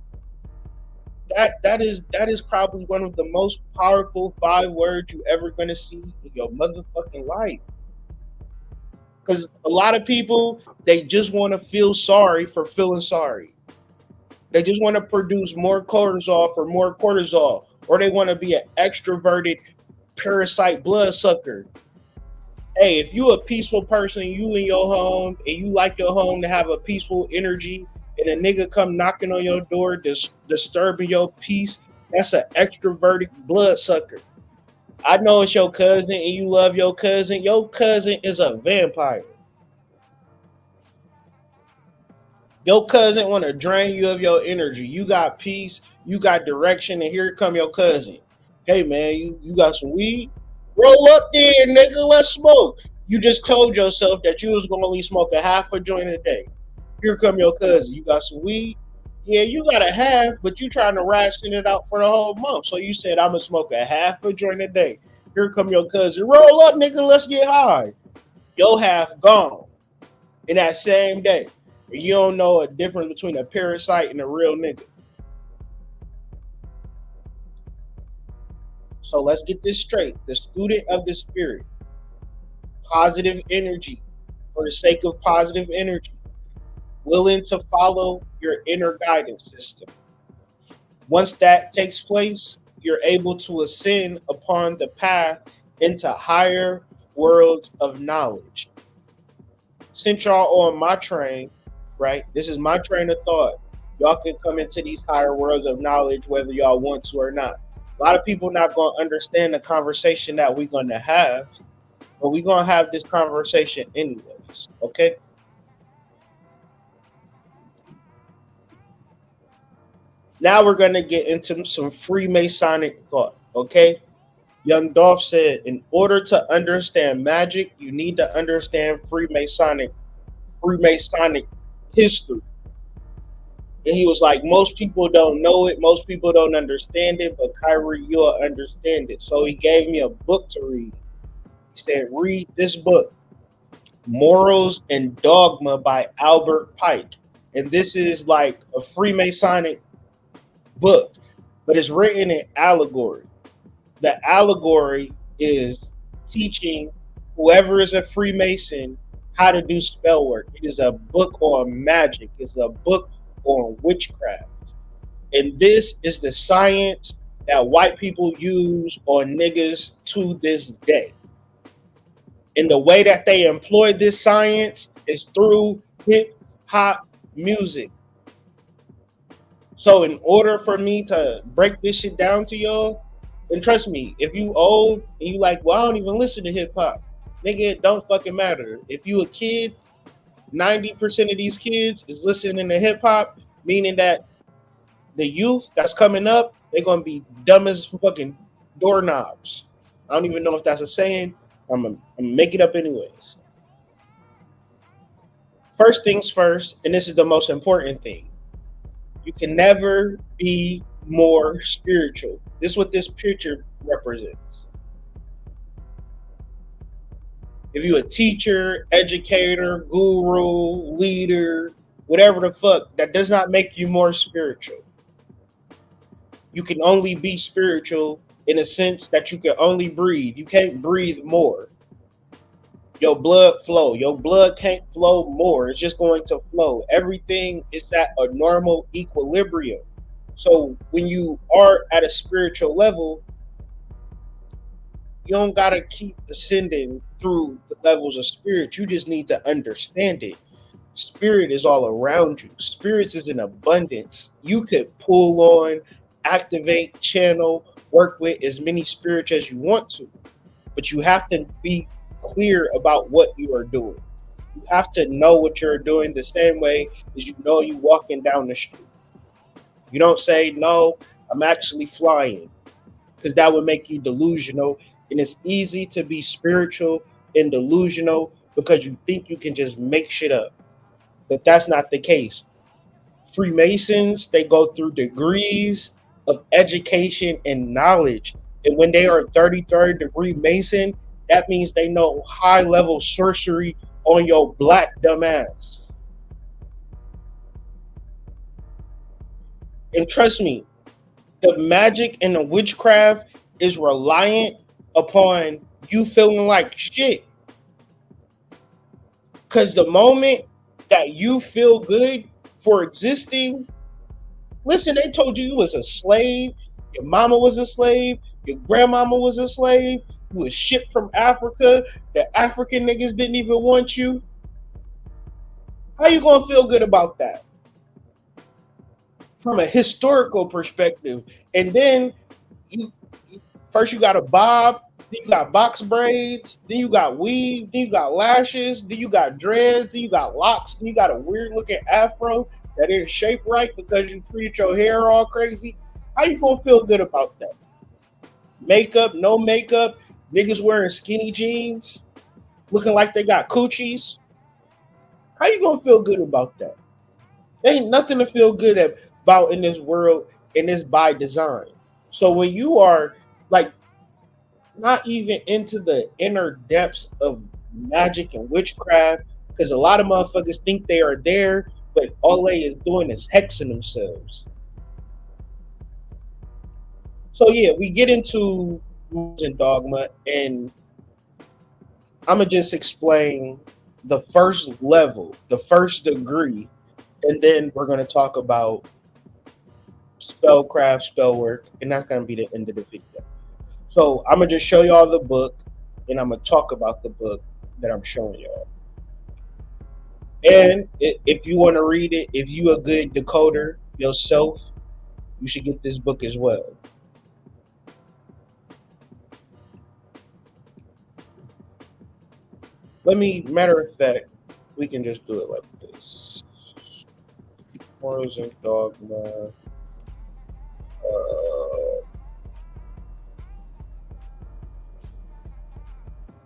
H: that is probably one of the most powerful 5 words you ever going to see in your motherfucking life. Because a lot of people, they just want to feel sorry for feeling sorry. They just want to produce more cortisol for more cortisol, or they want to be an extroverted parasite bloodsucker. Hey, if you a peaceful person, you in your home, and you like your home to have a peaceful energy, and a nigga come knocking on your door, disturbing your peace, that's an extroverted bloodsucker. I know it's your cousin and you love your cousin. Your cousin is a vampire. Your cousin want to drain you of your energy. You got peace, you got direction, and here come your cousin. Hey man, you got some weed? Roll up there, nigga, let's smoke. You just told yourself that you was going to only smoke a half a joint a day. Here come your cousin. You got some weed? Yeah, you got a half, but you trying to ration it out for the whole month. So you said, I'm going to smoke a half a joint a day. Here come your cousin. Roll up, nigga, let's get high. Your half gone in that same day. And you don't know a difference between a parasite and a real nigga. So let's get this straight. The student of the spirit, positive energy for the sake of positive energy, willing to follow your inner guidance system. Once that takes place, you're able to ascend upon the path into higher worlds of knowledge. Since y'all on my train, right? This is my train of thought. Y'all can come into these higher worlds of knowledge whether y'all want to or not. A lot of people not going to understand the conversation that we're going to have, but we're going to have this conversation anyways, okay? Now we're going to get into some Freemasonic thought, okay? Young Dolph said, in order to understand magic, you need to understand Freemasonic history. And he was like, most people don't know it. Most people don't understand it. But Kyrie, you'll understand it. So he gave me a book to read. He said, read this book, Morals and Dogma by Albert Pike. And this is like a Freemasonic book, but it's written in allegory. The allegory is teaching whoever is a Freemason how to do spell work. It is a book on magic. It's a book on witchcraft. And this is the science that white people use on niggas to this day. And the way that they employ this science is through hip hop music. So in order for me to break this shit down to y'all, and trust me, if you old and you like, well, I don't even listen to hip hop, nigga, it don't fucking matter. If you a kid, 90% of these kids is listening to hip hop, meaning that the youth that's coming up, they're gonna be dumb as fucking doorknobs. I don't even know if that's a saying. I'm gonna make it up anyways. First things first, and this is the most important thing. You can never be more spiritual. This is what this picture represents. If you're a teacher, educator, guru, leader, whatever the fuck, that does not make you more spiritual. You can only be spiritual in a sense that you can only breathe. You can't breathe more. Your blood flow. Your blood can't flow more. It's just going to flow. Everything is at a normal equilibrium. So when you are at a spiritual level, you don't got to keep ascending through the levels of spirit. You just need to understand it. Spirit is all around you. Spirits is in abundance. You could pull on, activate, channel, work with as many spirits as you want to. But you have to be clear about what you are doing. You have to know what you're doing the same way as you know you walking down the street. You don't say, no, I'm actually flying, because that would make you delusional. And it's easy to be spiritual and delusional because you think you can just make shit up. But that's not the case. Freemasons, they go through degrees of education and knowledge. And when they are 33rd degree Mason, that means they know high level sorcery on your black dumbass. And trust me, the magic and the witchcraft is reliant upon you feeling like shit. Because the moment that you feel good for existing, listen, they told you was a slave, your mama was a slave, your grandmama was a slave, you was shipped from Africa, the African niggas didn't even want you. How you gonna feel good about that? From a historical perspective. And then you first you got a bob, then you got box braids, then you got weave, then you got lashes, then you got dreads, then you got locks, then you got a weird looking afro that ain't shaped right because you treated your hair all crazy. How you gonna feel good about that? Makeup, no makeup, niggas wearing skinny jeans, looking like they got coochies. How you gonna feel good about that? There ain't nothing to feel good about in this world, and it's by design. So when you are like not even into the inner depths of magic and witchcraft, because a lot of motherfuckers think they are there, but all they is doing is hexing themselves. So yeah, we get into rules and dogma, and I'm gonna just explain the first level, the first degree, and then we're gonna talk about spellcraft, spell work, and that's gonna be the end of the video. So I'm gonna just show y'all the book, and I'm gonna talk about the book that I'm showing y'all. And if you want to read it, if you a good decoder yourself, you should get this book as well. Matter of fact, we can just do it like this. Rules and dogma.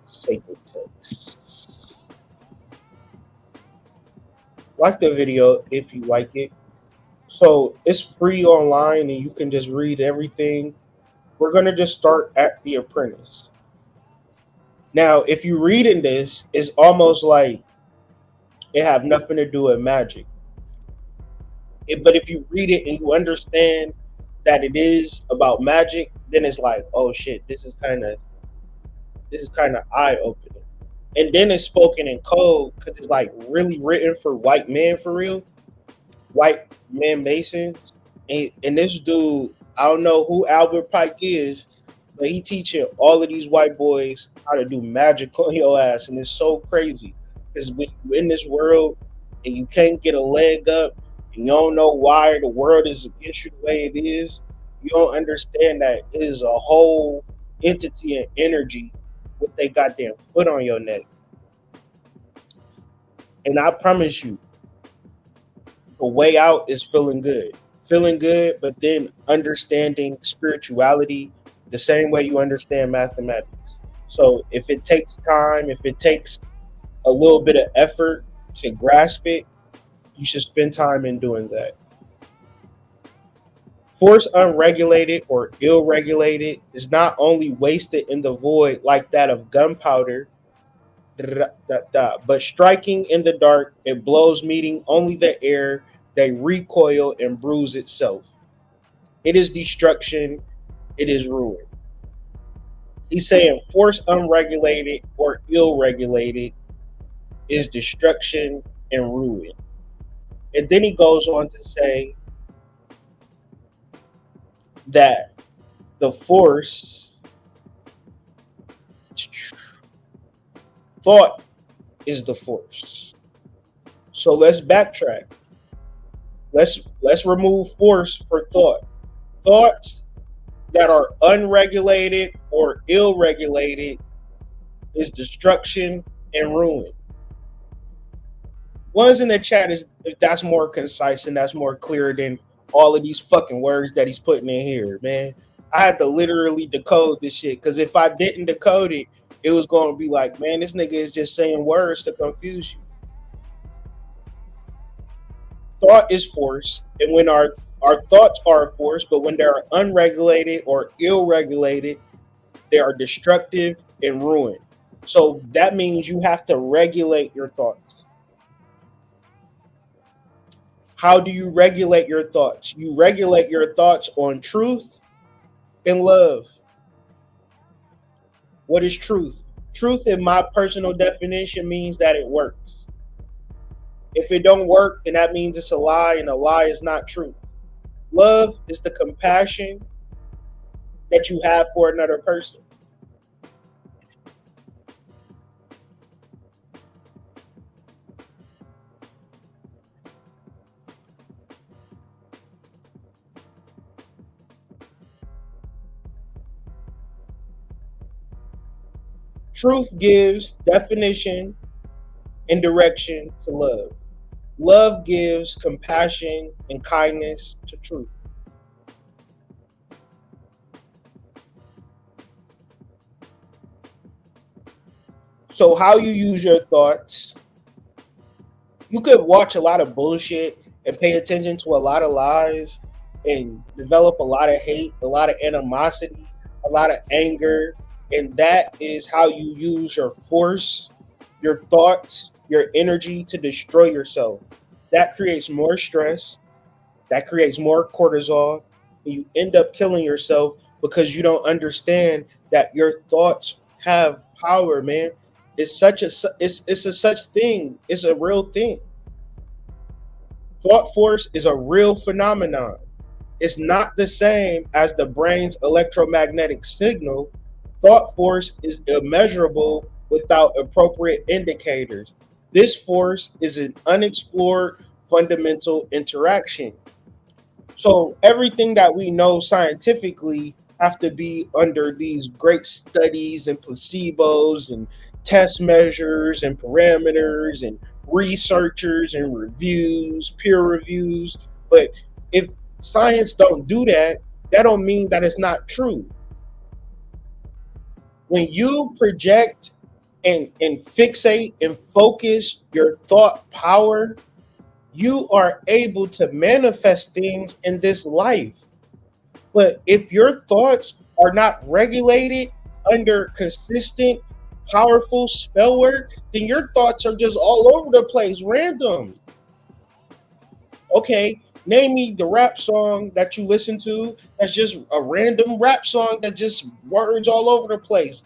H: Sacred text. Like the video if you like it. So it's free online and you can just read everything. We're gonna just start at The Apprentice. Now, if you read in this, it's almost like it have nothing to do with magic. But if you read it and you understand that it is about magic, then it's like, oh shit, this is kind of eye opening. And then it's spoken in code because it's like really written for white men for real, white men Masons. And this dude, I don't know who Albert Pike is, but he teaching all of these white boys how to do magic on your ass, and it's so crazy because when you're in this world and you can't get a leg up, and you don't know why the world is against you the way it is, you don't understand that it is a whole entity and energy with they goddamn foot on your neck. And I promise you, the way out is feeling good, but then understanding spirituality the same way you understand mathematics. So if it takes time, if it takes a little bit of effort to grasp it, you should spend time in doing that. Force unregulated or ill-regulated is not only wasted in the void like that of gunpowder, but striking in the dark, it blows meeting only the air, they recoil and bruise itself. It is destruction, it is ruin. He's saying force unregulated or ill-regulated is destruction and ruin. And then he goes on to say that the force, thought is the force. So let's backtrack. Let's remove force for thought. Thoughts that are unregulated or ill-regulated is destruction and ruin. One's in the chat is if that's more concise and that's more clear than all of these fucking words that he's putting in here, man. I had to literally decode this shit because if I didn't decode it, it was going to be like, man, this nigga is just saying words to confuse you. Thought is force, and when our thoughts are a force, but when they're unregulated or ill-regulated, they are destructive and ruin. So that means you have to regulate your thoughts. How do you regulate your thoughts? You regulate your thoughts on truth and love. What is truth? Truth, in my personal definition, means that it works. If it don't work, then that means it's a lie, and a lie is not truth. Love is the compassion that you have for another person. Truth gives definition and direction to love. Love gives compassion and kindness to truth. So how you use your thoughts, you could watch a lot of bullshit and pay attention to a lot of lies and develop a lot of hate, a lot of animosity, a lot of anger. And that is how you use your force, your thoughts, your energy to destroy yourself. That creates more stress. That creates more cortisol. And you end up killing yourself because you don't understand that your thoughts have power, man. It's a such thing. It's a real thing. Thought force is a real phenomenon. It's not the same as the brain's electromagnetic signal. Thought force is immeasurable without appropriate indicators. This force is an unexplored fundamental interaction. So everything that we know scientifically have to be under these great studies and placebos and test measures and parameters and researchers and reviews, peer reviews. But if science don't do that, that don't mean that it's not true. When you project and fixate and focus your thought power, you are able to manifest things in this life. But if your thoughts are not regulated under consistent, powerful spell work, then your thoughts are just all over the place, random. Okay, name me the rap song that you listen to that's just a random rap song that just words all over the place.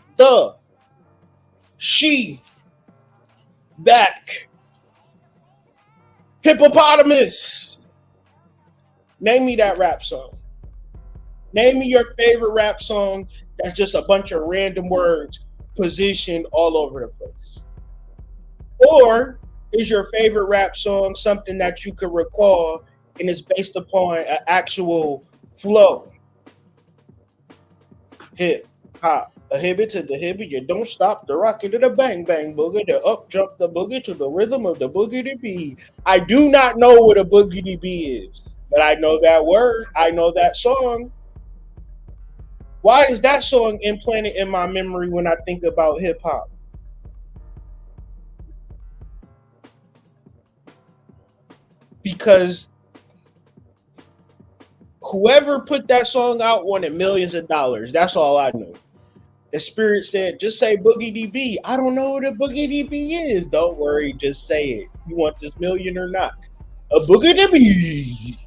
H: Sheath, back, hippopotamus. Name me that rap song. Name me your favorite rap song that's just a bunch of random words positioned all over the place. Or is your favorite rap song something that you could recall and is based upon an actual flow? Hip hop, a hibbit to the hibbit, you don't stop the rocket to the bang bang boogie, the up jump the boogie to the rhythm of the boogity bee. I do not know what a boogity bee is, but I know that word. I know that song. Why is that song implanted in my memory when I think about hip hop? Because whoever put that song out wanted millions of dollars. That's all I know. The spirit said, just say Boogie DB. I don't know what a Boogie DB is. Don't worry, just say it. You want this million or not? A Boogie DB.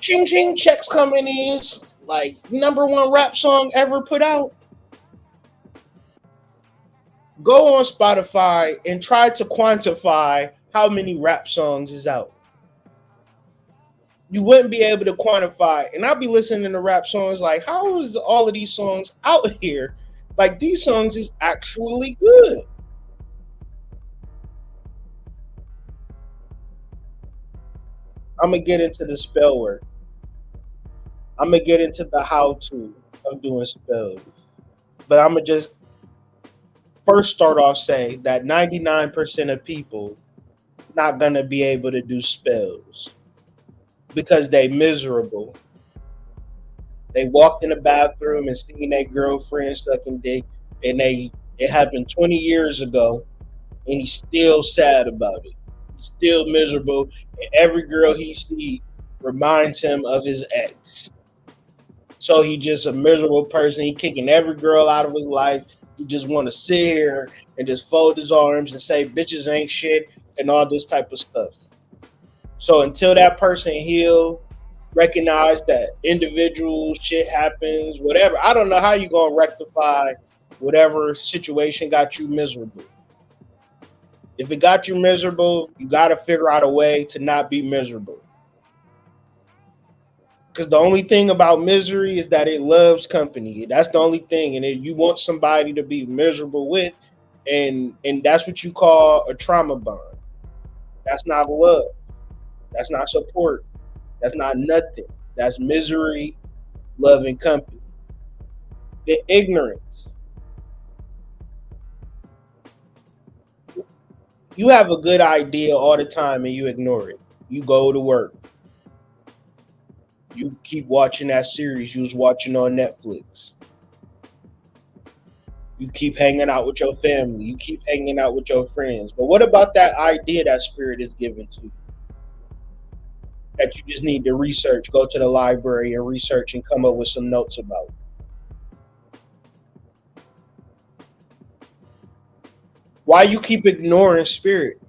H: Ching ching, checks coming in. Like #1 rap song ever put out. Go on Spotify and try to quantify how many rap songs is out. You wouldn't be able to quantify. And I'll be listening to rap songs like, how is all of these songs out here? Like, these songs is actually good. I'm going to get into the spell work. I'm going to get into the how-to of doing spells. But I'm going to just first start off say that 99% of people not going to be able to do spells because they miserable. They walked in the bathroom and seen their girlfriend sucking dick, and it happened 20 years ago, and he's still sad about it. He's still miserable, and every girl he sees reminds him of his ex. So he just a miserable person. He kicking every girl out of his life. He just want to sit here and just fold his arms and say bitches ain't shit and all this type of stuff. So until that person heal, recognize that individual shit happens, whatever. I don't know how you gonna rectify whatever situation got you miserable. If it got you miserable, you got to figure out a way to not be miserable. Because the only thing about misery is that it loves company. That's the only thing. And you want somebody to be miserable with, and that's what you call a trauma bond. That's not love. That's not support. That's not nothing. That's misery, love, and company. The ignorance. You have a good idea all the time and you ignore it. You go to work. You keep watching that series you was watching on Netflix. You keep hanging out with your family. You keep hanging out with your friends. But what about that idea that spirit is giving to you? That you just need to research, go to the library and research and come up with some notes about. Why you keep ignoring spirit?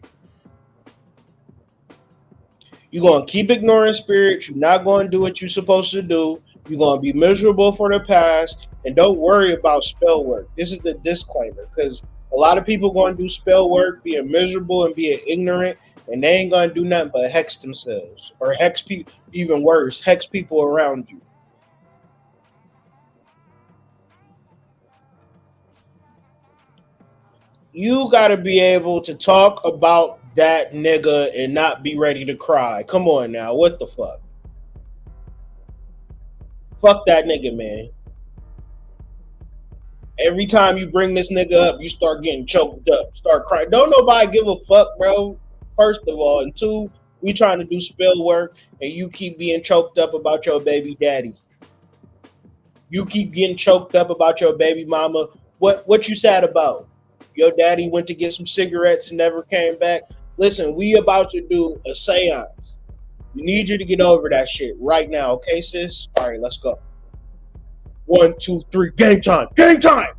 H: You're going to keep ignoring spirit. You're not going to do what you're supposed to do. You're going to be miserable for the past. And don't worry about spell work. This is the disclaimer, because a lot of people going to do spell work, being miserable and being ignorant, and they ain't going to do nothing but hex themselves, or hex people, even worse, hex people around you. You got to be able to talk about that nigga and not be ready to cry. Come on now, what the fuck? Fuck that nigga, man. Every time you bring this nigga up, you start getting choked up, start crying. Don't nobody give a fuck, bro. First of all, and two, we trying to do spell work, and you keep being choked up about your baby daddy. You keep getting choked up about your baby mama. What you sad about? Your daddy went to get some cigarettes and never came back. Listen, we about to do a seance. We need you to get over that shit right now, okay, sis? All right, let's go. 1, 2, 3, game time. Game time!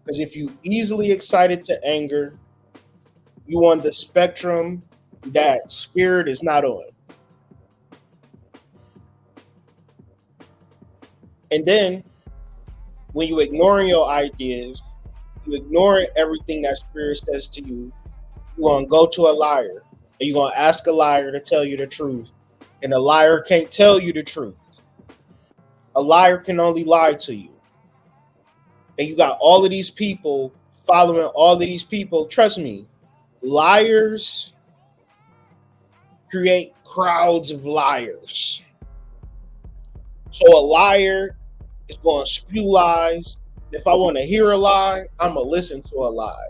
H: Because if you easily excited to anger, you on the spectrum that spirit is not on. And then, when you ignoring your ideas, you ignoring everything that spirit says to you, you're going to go to a liar. And you're going to ask a liar to tell you the truth. And a liar can't tell you the truth. A liar can only lie to you. And you got all of these people following all of these people. Trust me, liars create crowds of liars. So a liar is going to spew lies. If I want to hear a lie, I'm going to listen to a lie.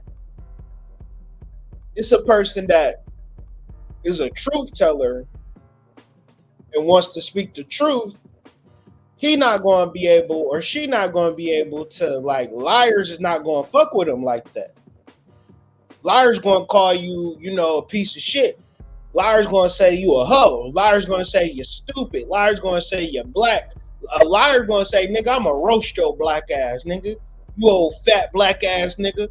H: It's a person that is a truth teller and wants to speak the truth. He not going to be able, or she not going to be able to, like, liars is not going to fuck with him like that. Liars going to call you, a piece of shit. Liars going to say you a hoe. Liars going to say you're stupid. Liars going to say you're black. A liar going to say, nigga, I'm going to roast your black ass, nigga. You old fat black ass nigga.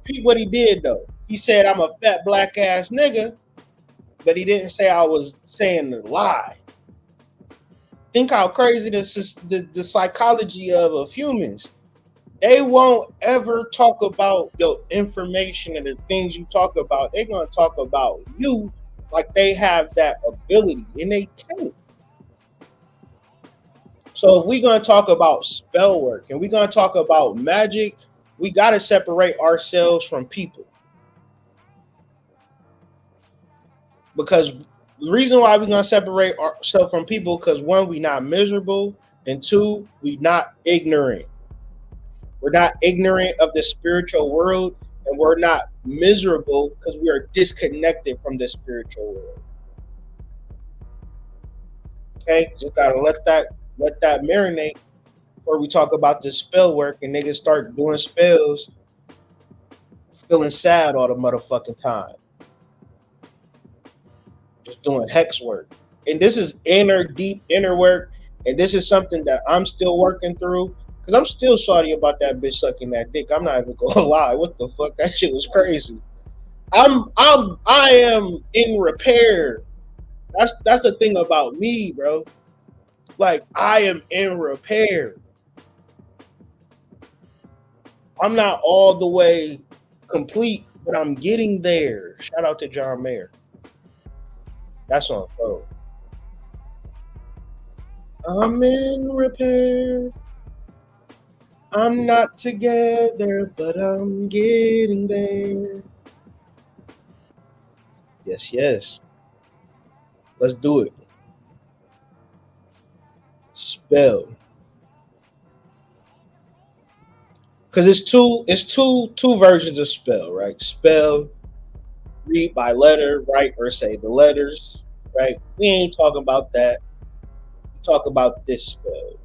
H: Peep what he did, though. He said, I'm a fat black ass nigga, but he didn't say I was saying the lie. Think how crazy this is, the psychology of humans. They won't ever talk about your information and the things you talk about. They're going to talk about you like they have that ability, and they can't. So if we're going to talk about spell work and we're going to talk about magic, we got to separate ourselves from people. Because the reason why we're going to separate ourselves from people, because one, we're not miserable, and two, we're not ignorant. We're not ignorant of the spiritual world, and we're not miserable because we are disconnected from the spiritual world. Okay, just gotta let that marinate before we talk about the spell work and niggas start doing spells, feeling sad all the motherfucking time, just doing hex work. And this is deep inner work, and this is something that I'm still working through because I'm still salty about that bitch sucking that dick. I'm not even gonna lie. What the fuck? That shit was crazy. I am in repair. That's the thing about me, bro. Like, I am in repair. I'm not all the way complete, but I'm getting there. Shout out to John Mayer. That's on phone. I'm in repair. I'm not together, but I'm getting there. Yes, yes. Let's do it. Spell. Because it's two versions of spell, right? Spell, read by letter, right? Or say the letters, right? We ain't talking about that. We talk about this spell.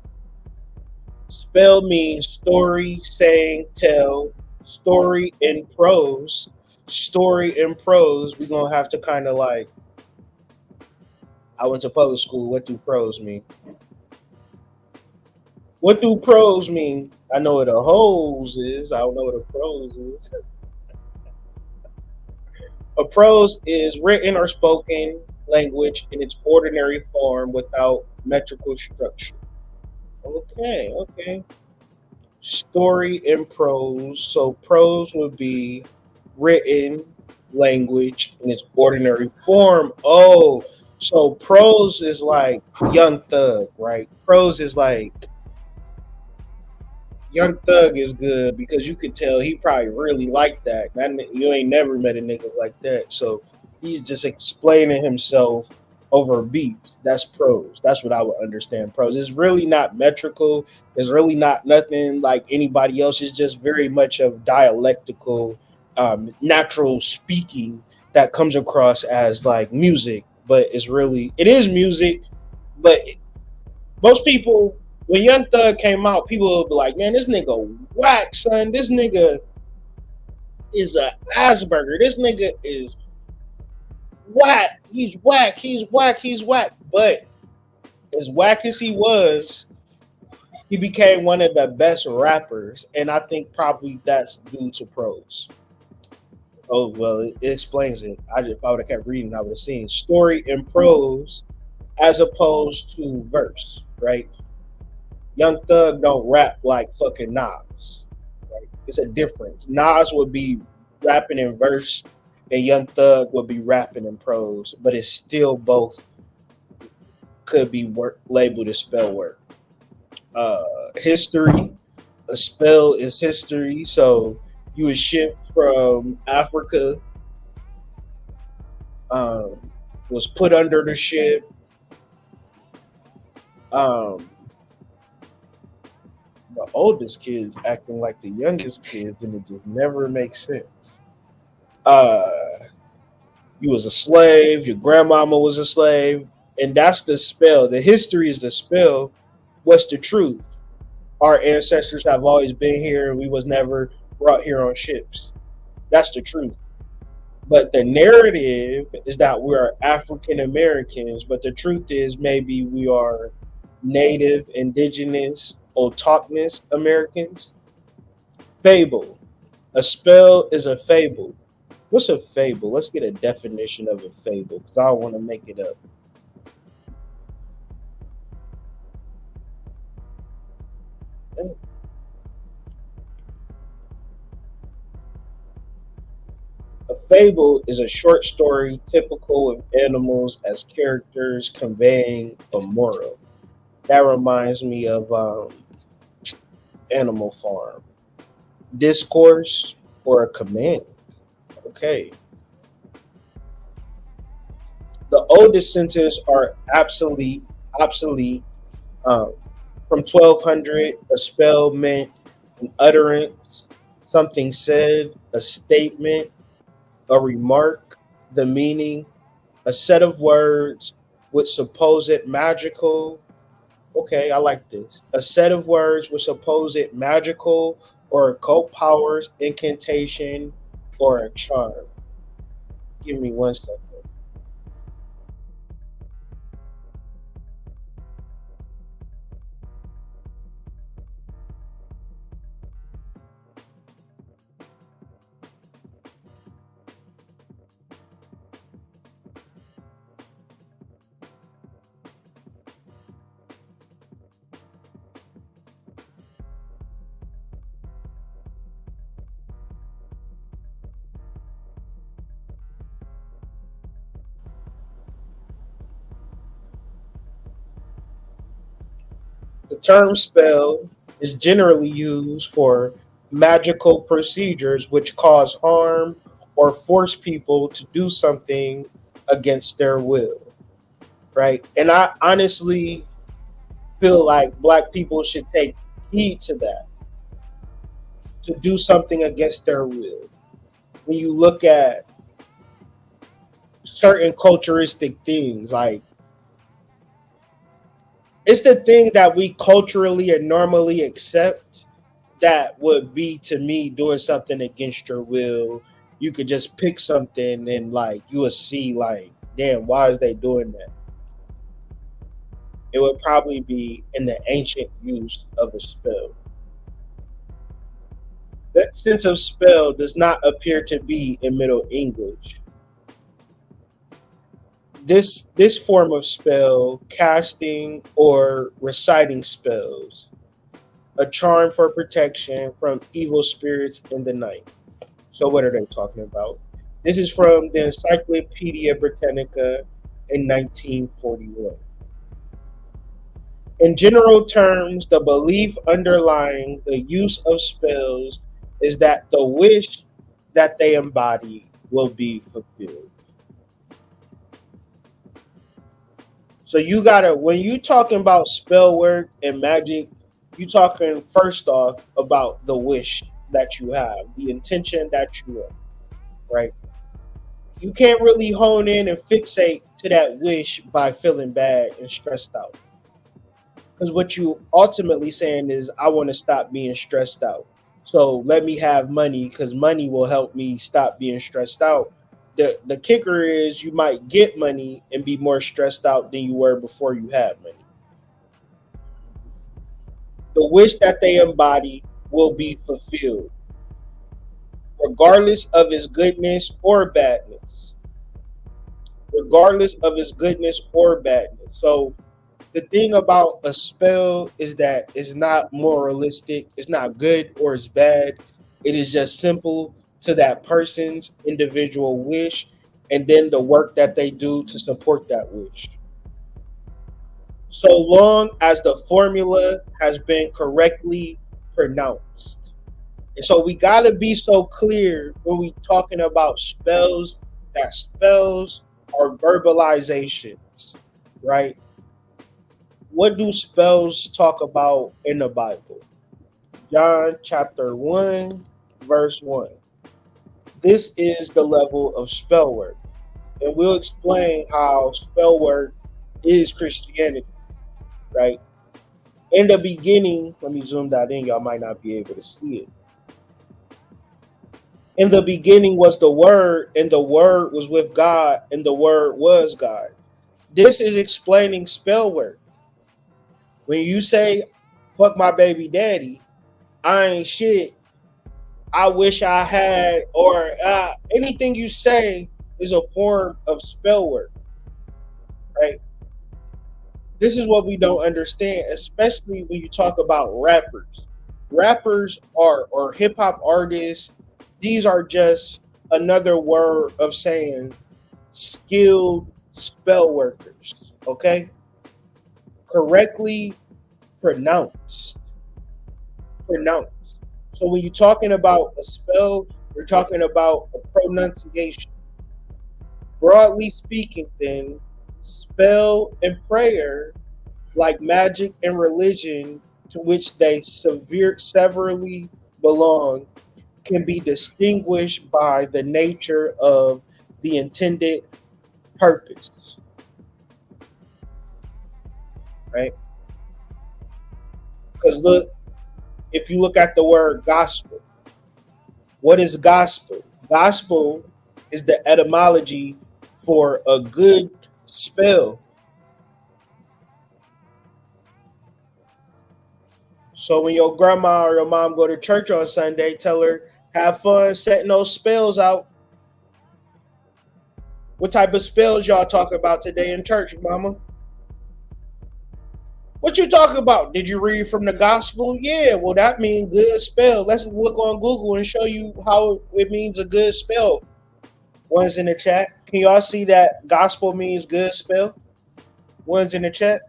H: Spell means story, saying, tell, story in prose. Story in prose, we're gonna have to kind of like, I went to public school. What do prose mean? What do prose mean? I know what a hose is. I don't know what a prose is. A prose is written or spoken language in its ordinary form without metrical structure. Okay, okay. Story in prose. So prose would be written language in its ordinary form. Oh, so prose is like Young Thug, right? Prose is like Young Thug is good because you could tell he probably really liked that. You ain't never met a nigga like that. So he's just explaining himself over beats. That's prose. That's what I would understand prose. It's really not metrical. It's really not nothing like anybody else. It's just very much of dialectical, natural speaking that comes across as like music, but it is music, but most people, when Young Thug came out, people will be like, man, this nigga whack, son. This nigga is a Asperger. This nigga is whack. He's whack. He's whack. He's whack. But as whack as he was, he became one of the best rappers. And I think probably that's due to prose. Oh, well, it explains it. If I would have kept reading, I would have seen story in prose as opposed to verse, right? Young Thug don't rap like fucking Nas. Right? It's a difference. Nas would be rapping in verse, and Young Thug would be rapping in prose, but it's still both could be labeled as spell work. History, a spell is history. So you would ship from Africa, was put under the ship. The oldest kids acting like the youngest kids, and it just never makes sense. You was a slave, your grandmama was a slave, and that's the spell. The history is the spell. What's the truth? Our ancestors have always been here, and we was never brought here on ships. That's the truth. But the narrative is that we are African Americans, but the truth is maybe we are Native, Indigenous, autochthonous Americans. Fable. A spell is a fable. What's a fable? Let's get a definition of a fable because I don't want to make it up. A fable is a short story typical of animals as characters conveying a moral. That reminds me of Animal Farm. Discourse or a command. Okay. The oldest sentences are obsolete. From 1200, a spell meant an utterance, something said, a statement, a remark, the meaning, a set of words, with supposed magical. Okay, I like this. A set of words with supposed magical or occult powers, incantation, or a charm. Give me 1 second. The term spell is generally used for magical procedures which cause harm or force people to do something against their will, right? And I honestly feel like black people should take heed to that, to do something against their will. When you look at certain culturistic things, like it's the thing that we culturally and normally accept that would be to me doing something against your will. You could just pick something and like you would see like, damn, why is they doing that? It would probably be in the ancient use of a spell. That sense of spell does not appear to be in Middle English. This form of spell, casting or reciting spells, a charm for protection from evil spirits in the night. So what are they talking about? This is from the Encyclopedia Britannica in 1941. In general terms, the belief underlying the use of spells is that the wish that they embody will be fulfilled. So you gotta, when you talking about spell work and magic, you talking first off about the wish that you have, the intention that you have, right? You can't really hone in and fixate to that wish by feeling bad and stressed out. Because what you ultimately saying is, I want to stop being stressed out. So let me have money because money will help me stop being stressed out. The kicker is you might get money and be more stressed out than you were before you had money. The wish that they embody will be fulfilled, regardless of its goodness or badness. Regardless of its goodness or badness. So the thing about a spell is that it's not moralistic, it's not good or it's bad. It is just simple to that person's individual wish and then the work that they do to support that wish. So long as the formula has been correctly pronounced. And so we got to be so clear when we talking about spells that spells are verbalizations, right? What do spells talk about in the Bible? John chapter 1, verse 1. This is the level of spell work. And we'll explain how spell work is Christianity, right? In the beginning, let me zoom that in, y'all might not be able to see it. In the beginning was the Word, and the Word was with God, and the Word was God. This is explaining spell work. When you say, fuck my baby daddy, I ain't shit, I wish I had, or anything you say is a form of spell work, right? This is what we don't understand, especially when you talk about rappers. Rappers are, or hip hop artists, these are just another word of saying skilled spell workers, okay? Correctly pronounced. So when you're talking about a spell, you're talking about a pronunciation. Broadly speaking, then, spell and prayer, like magic and religion, to which they severally belong, can be distinguished by the nature of the intended purpose. right? Because look, if you look at the word gospel, what is gospel? Gospel is the etymology for a good spell. So when your grandma or your mom go to church on Sunday, tell her, have fun setting those spells out. What type of spells y'all talking about today in church, mama? What you talking about? Did you read from the gospel? Yeah, well, that means good spell. Let's look on Google and show you how it means a good spell. One's in the chat. Can y'all see that gospel means good spell? One's in the chat.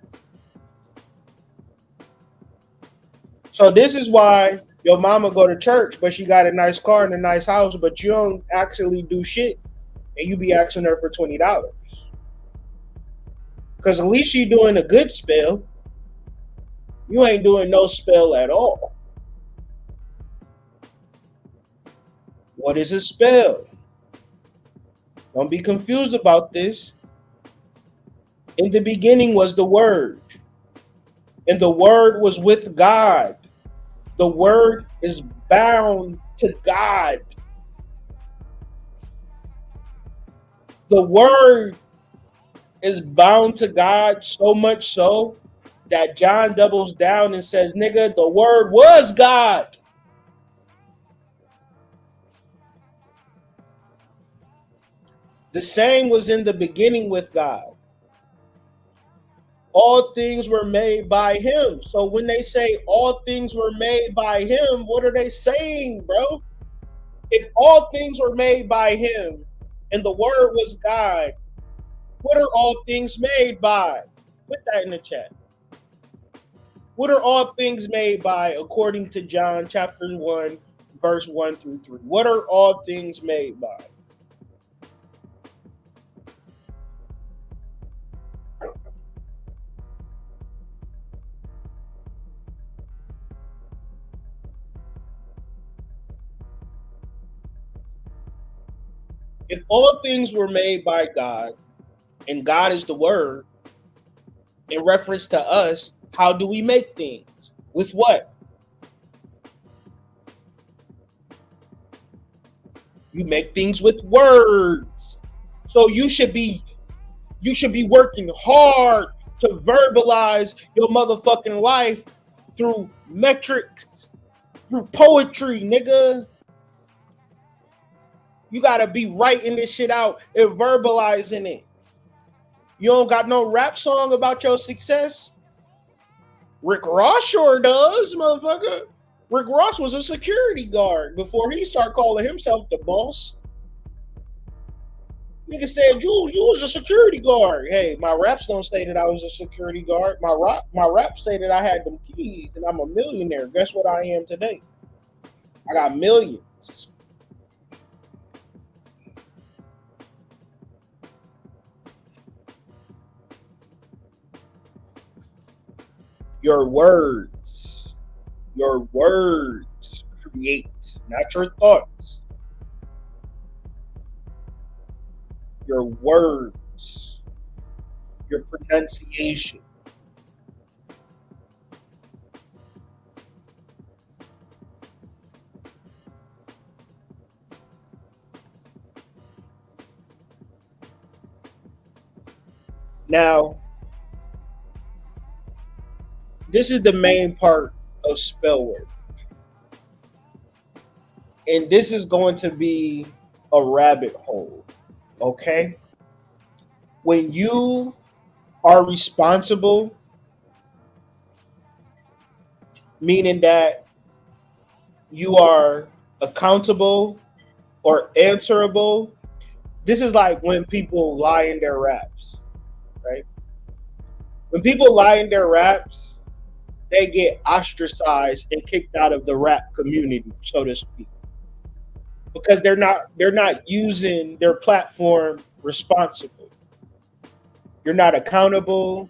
H: So this is why your mama go to church, but she got a nice car and a nice house, but you don't actually do shit, and you be asking her for $20. Because at least you doing a good spell. You ain't doing no spell at all. What is a spell? Don't be confused about this. In the beginning was the Word, and the Word was with God. The Word is bound to God. The Word is bound to God so much so that John doubles down and says, nigga, the Word was God. The same was in the beginning with God. All things were made by him. So when they say all things were made by him, what are they saying, bro? If all things were made by him and the Word was God, what are all things made by? Put that in the chat. What are all things made by according to John chapter 1, verse 1 through 3? What are all things made by? If all things were made by God, and God is the Word, in reference to us, how do we make things? With what? You make things with words. So you should be working hard to verbalize your motherfucking life through metrics, through poetry, nigga. You gotta be writing this shit out and verbalizing it. You don't got no rap song about your success? Rick Ross sure does, motherfucker. Rick Ross was a security guard before he started calling himself the boss. Nigga said, you was a security guard. Hey, my raps don't say that I was a security guard. My raps say that I had them keys and I'm a millionaire. Guess what I am today? I got millions. Your words create, not your thoughts. Your words, your pronunciation. Now, this is the main part of spell work. And this is going to be a rabbit hole, okay? When you are responsible, meaning that you are accountable or answerable, this is like when people lie in their raps, right? When people lie in their raps, they get ostracized and kicked out of the rap community, so to speak, because they're not using their platform responsibly. You're not accountable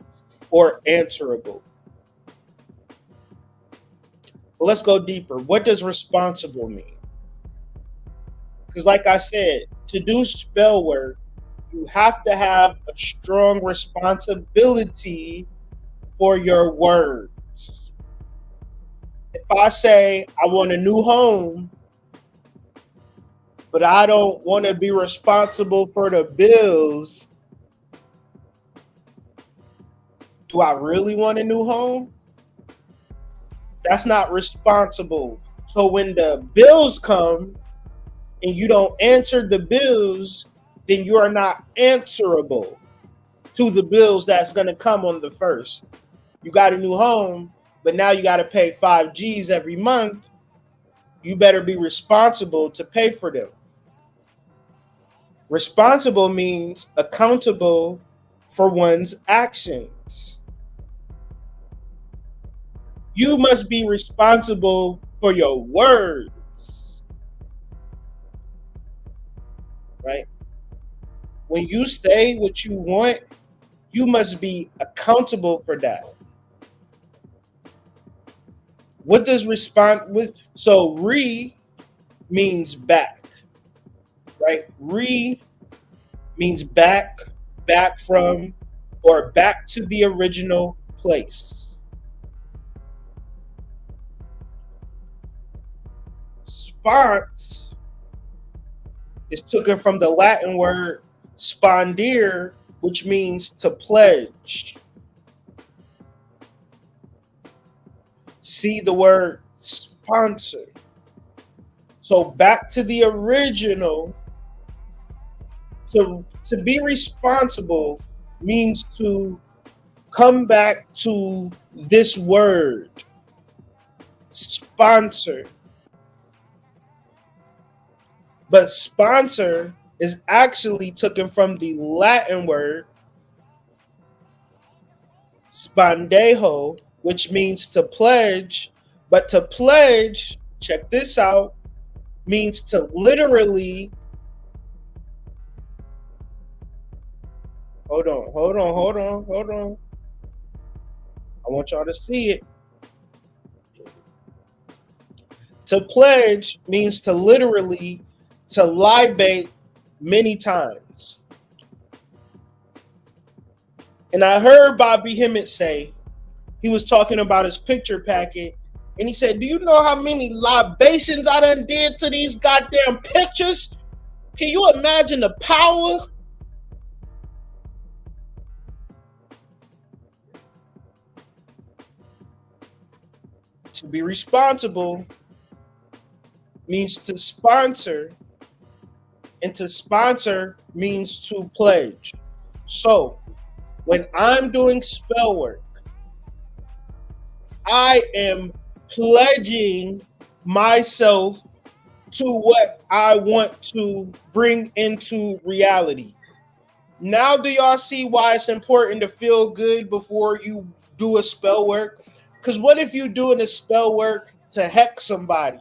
H: or answerable. Well, let's go deeper. What does responsible mean? Because like I said, to do spell work, you have to have a strong responsibility for your words. If I say I want a new home, but I don't want to be responsible for the bills, do I really want a new home? That's not responsible. So when the bills come and you don't answer the bills, then you are not answerable to the bills that's going to come on the first. You got a new home, but now you got to pay 5 G's every month. You better be responsible to pay for them. Responsible means accountable for one's actions. You must be responsible for your words, right? When you say what you want, you must be accountable for that. What does so re means back, right? Re means back from, or back to the original place. Spons is taken from the Latin word spondere, which means to pledge. See the word sponsor. So back to the original. To be responsible means to come back to this word, sponsor. But sponsor is actually taken from the Latin word spondejo, which means to pledge. But to pledge, check this out, means to literally, hold on. I want y'all to see it. To pledge means to literally, to libate many times. And I heard Bobby Hemmett say, he was talking about his picture packet, and he said, do you know how many libations I done did to these goddamn pictures? Can you imagine the power? To be responsible means to sponsor, and to sponsor means to pledge. So when I'm doing spell work, I am pledging myself to what I want to bring into reality. Now, do y'all see why it's important to feel good before you do a spell work? Because what if you're doing a spell work to hex somebody?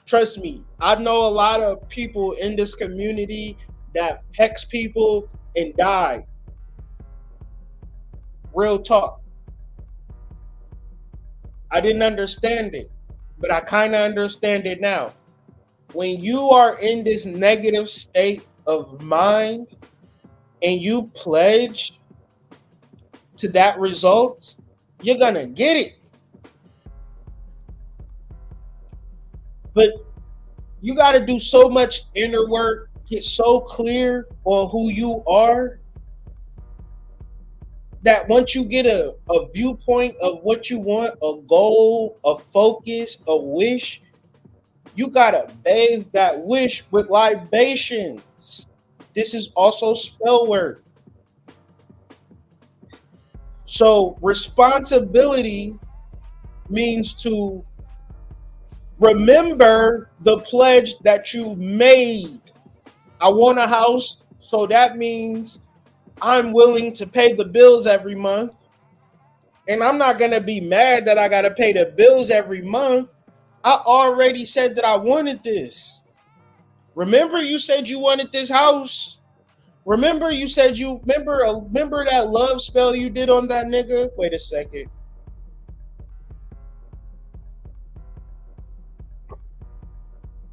H: Trust me, I know a lot of people in this community that hex people and die. Real talk. I didn't understand it, but I kind of understand it now. When you are in this negative state of mind and you pledge to that result, you're gonna get it. But you got to do so much inner work, get so clear on who you are, that once you get a viewpoint of what you want, a goal, a focus, a wish, you got to bathe that wish with libations. This is also spell work. So responsibility means to remember the pledge that you made. I want a house, so that means I'm willing to pay the bills every month. And I'm not going to be mad that I got to pay the bills every month. I already said that I wanted this. Remember you said you wanted this house? Remember you said remember that love spell you did on that nigga? Wait a second.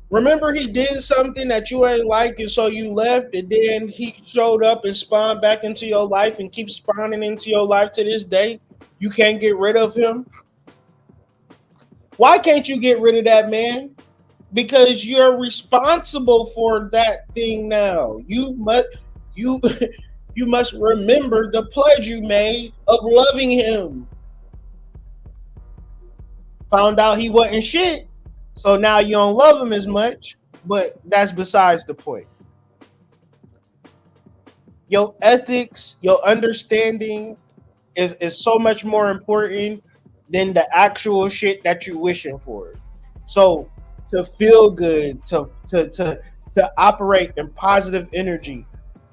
H: Remember he did something that you ain't like, and so you left, and then he showed up and spawned back into your life and keeps spawning into your life to this day. You can't get rid of him. Why can't you get rid of that man? Because you're responsible for that thing now. You you must remember the pledge you made of loving him. Found out he wasn't shit, so now you don't love him as much, but that's besides the point. Your ethics, your understanding is so much more important than the actual shit that you're wishing for. So to feel good, to operate in positive energy,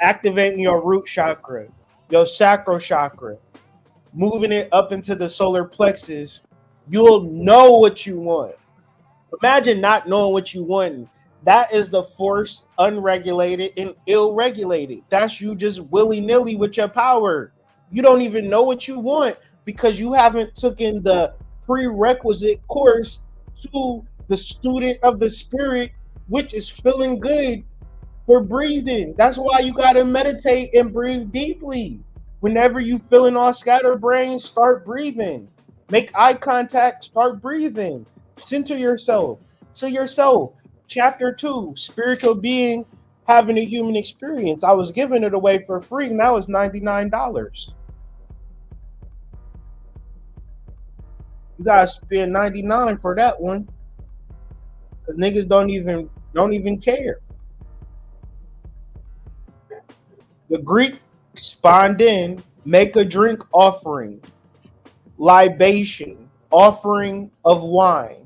H: activating your root chakra, your sacral chakra, moving it up into the solar plexus, you'll know what you want. Imagine not knowing what you want. That is the force unregulated and ill-regulated. That's you just willy-nilly with your power. You don't even know what you want because you haven't taken the prerequisite course to the student of the spirit, which is feeling good for breathing. That's why you got to meditate and breathe deeply. Whenever you feeling all scatterbrained, start breathing. Make eye contact, start breathing. Center yourself to yourself. Chapter 2, spiritual being having a human experience. I was giving it away for free. Now it's $99. You guys spend $99 for that one. Cause niggas don't even care. The Greek spawned in, make a drink offering, libation, offering of wine.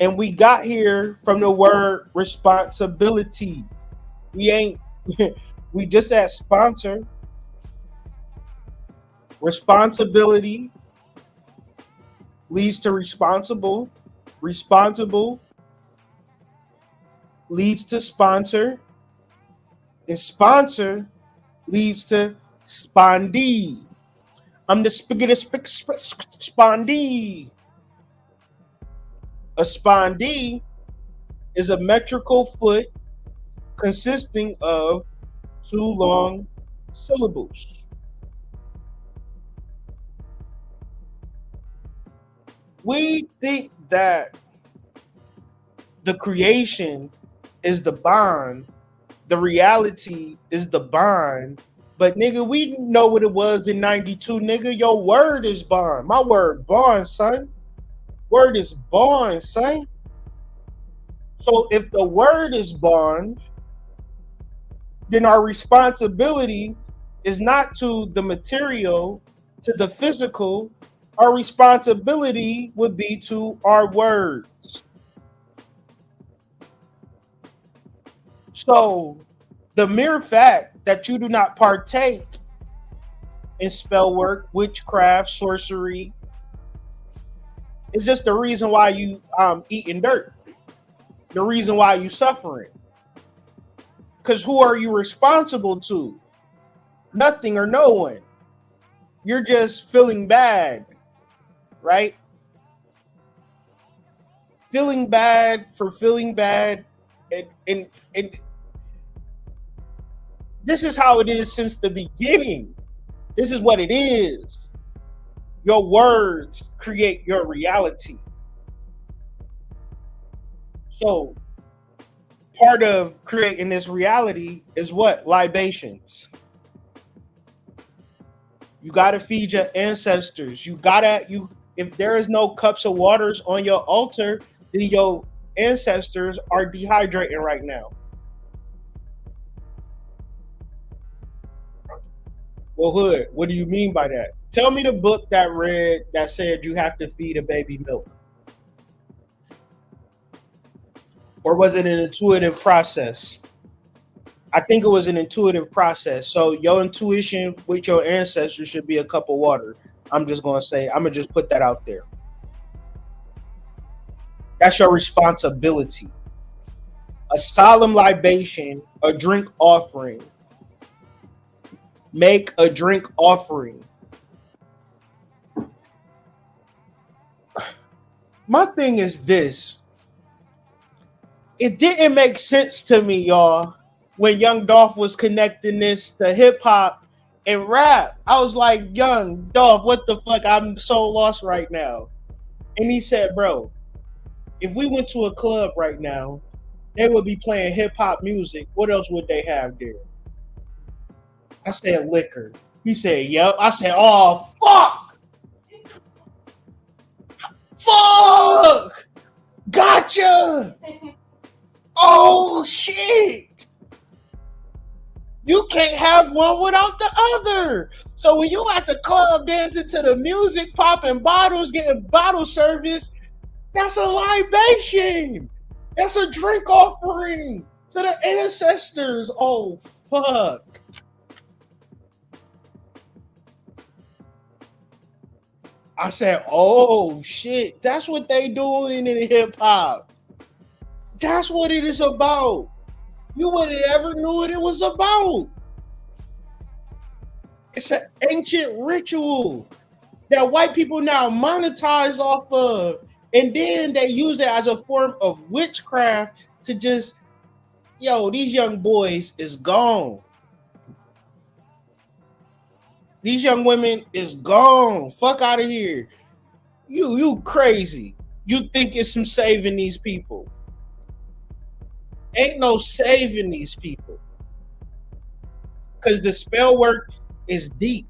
H: And we got here from the word responsibility. We just at sponsor. Responsibility leads to responsible. Responsible leads to sponsor. And sponsor leads to spondee. I'm the spondee. A spondee is a metrical foot consisting of 2 long syllables. We think that the creation is the bond, the reality is the bond, but nigga, we know what it was in 92, nigga. Your word is bond. My word bond, son. Word is bond, son. So if the word is bond, then our responsibility is not to the material, to the physical. Our responsibility would be to our words. So the mere fact that you do not partake in spell work, witchcraft, sorcery, is just the reason why you eating dirt. The reason why you suffering. Because who are you responsible to? Nothing or no one. You're just feeling bad, right? Feeling bad for feeling bad. And this is how it is since the beginning. This is what it is. Your words create your reality. So part of creating this reality is what? Libations. You got to feed your ancestors. If there is no cups of waters on your altar, then your ancestors are dehydrating right now. Well, Hood, what do you mean by that? Tell me the book that said you have to feed a baby milk. Or was it an intuitive process? I think it was an intuitive process. So your intuition with your ancestors should be a cup of water. I'm just going to put that out there. That's your responsibility. A solemn libation, a drink offering. Make a drink offering. My thing is this. it didn't make sense to me, y'all, when Young Dolph was connecting this to hip hop and rap. I was like, Young Dolph, what the fuck? I'm so lost right now. And he said, bro, if we went to a club right now, they would be playing hip hop music. What else would they have there? I said, liquor. He said, yep. I said, oh, fuck. Fuck. Gotcha. Oh, shit. You can't have one without the other. So when you at the club dancing to the music, popping bottles, getting bottle service, that's a libation. That's a drink offering to the ancestors. Oh, fuck. I said, oh, shit. That's what they doing in hip hop. That's what it is about. You wouldn't ever knew what it was about. It's an ancient ritual that white people now monetize off of. And then they use it as a form of witchcraft to just, yo, these young boys is gone. These young women is gone. Fuck out of here. You crazy. You think it's some saving these people. Ain't no saving these people. Because the spell work is deep.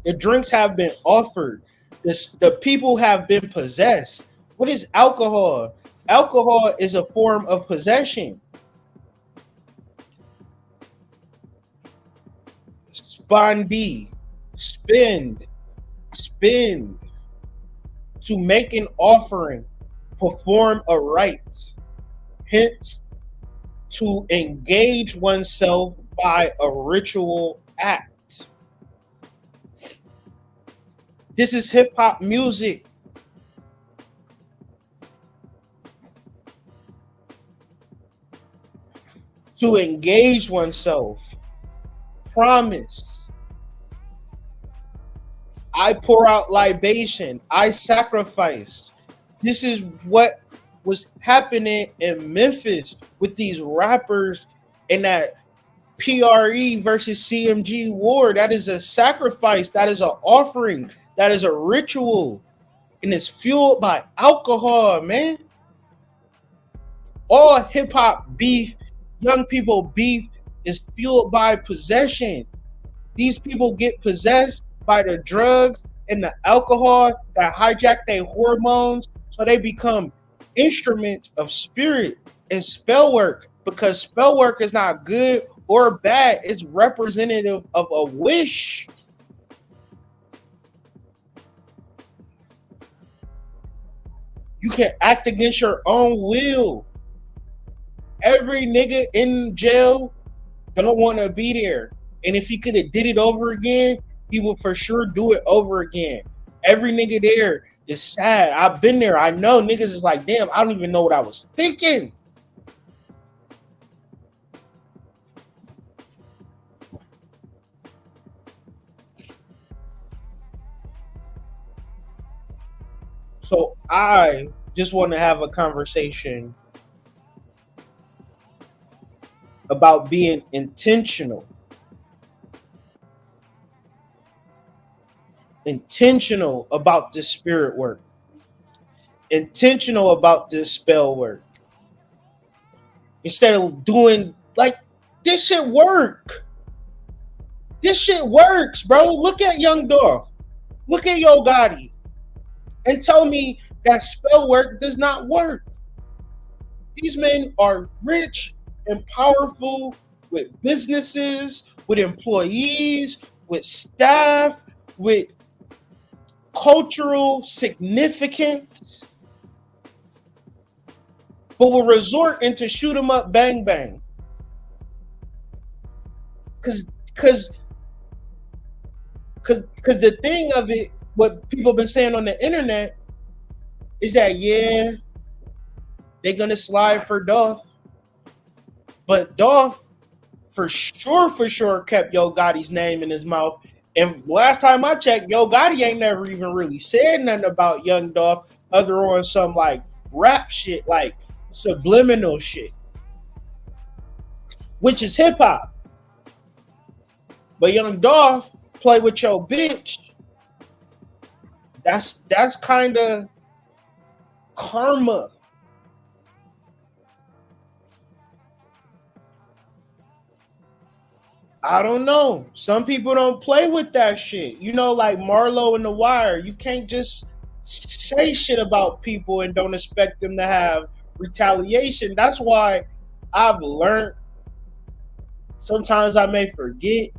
H: The drinks have been offered. The people have been possessed. What is alcohol? Alcohol is a form of possession. Spondee, spend, to make an offering, perform a rite, hence to engage oneself by a ritual act. This is hip hop music. To engage oneself, promise. I pour out libation. I sacrifice. This is what was happening in Memphis with these rappers in that PRE versus CMG war. That is a sacrifice. That is an offering. That is a ritual. And it's fueled by alcohol, man. All hip hop beef, young people beef is fueled by possession. These people get possessed by the drugs and the alcohol that hijack their hormones, so they become instruments of spirit and spell work, because spell work is not good or bad. It's representative of a wish. You can act against your own will. Every nigga in jail don't want to be there. And if he could have did it over again, he will for sure do it over again. Every nigga there is sad. I've been there. I know niggas is like, damn, I don't even know what I was thinking. So I just want to have a conversation about being intentional. Intentional about this spirit work. Intentional about this spell work. Instead of doing like this shit work. This shit works, bro. Look at Young Dolph. Look at Yo Gotti. And tell me that spell work does not work. These men are rich and powerful with businesses, with employees, with staff, with cultural significance, but will resort into shoot 'em up, bang bang. Cause the thing of it, what people have been saying on the internet is that yeah, they're gonna slide for Dolph, but Dolph for sure kept Yo Gotti's name in his mouth. And last time I checked, Yo Gotti ain't never even really said nothing about Young Dolph other on some like rap shit. Like subliminal shit, which is hip hop. But Young Dolph play with your bitch. That's kind of karma. I don't know. Some people don't play with that shit. You know, like Marlo and The Wire. You can't just say shit about people and don't expect them to have retaliation. That's why I've learned. Sometimes I may forget,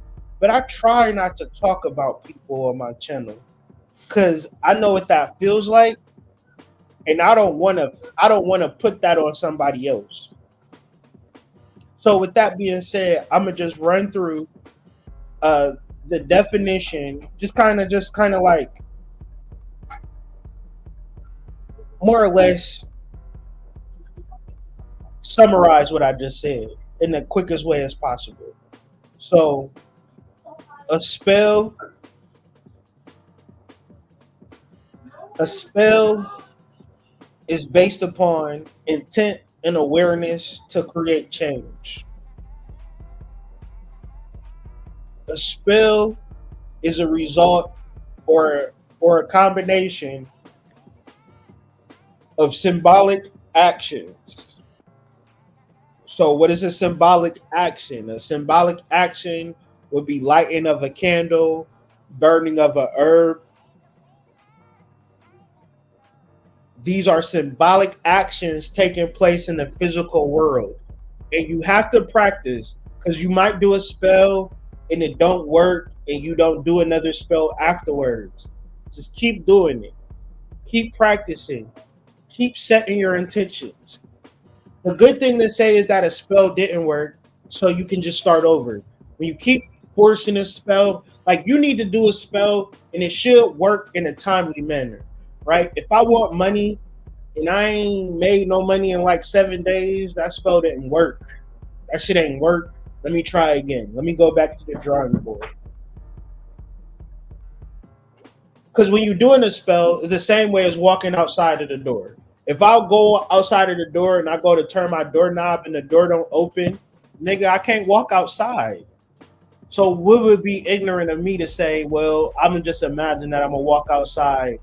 H: but I try not to talk about people on my channel because I know what that feels like, and I don't want to put that on somebody else. So with that being said, I'm gonna just run through the definition, just kind of like more or less summarize what I just said in the quickest way as possible. So a spell is based upon intent and awareness to create change. A spell is a result or a combination of symbolic actions. So what is a symbolic action? A symbolic action would be lighting of a candle, burning of a herb. These are symbolic actions taking place in the physical world. And you have to practice, because you might do a spell and it don't work and you don't do another spell afterwards. Just keep doing it. Keep practicing. Keep setting your intentions. The good thing to say is that a spell didn't work, so you can just start over. When you keep forcing a spell, like you need to do a spell and it should work in a timely manner, right? If I want money and I ain't made no money in like 7 days, that spell didn't work. That shit ain't work. Let me try again. Let me go back to the drawing board. Because when you're doing a spell, it's the same way as walking outside of the door. If I go outside of the door and I go to turn my doorknob and the door don't open, nigga, I can't walk outside. So what would be ignorant of me to say, well, I'm gonna just imagine that I'm gonna walk outside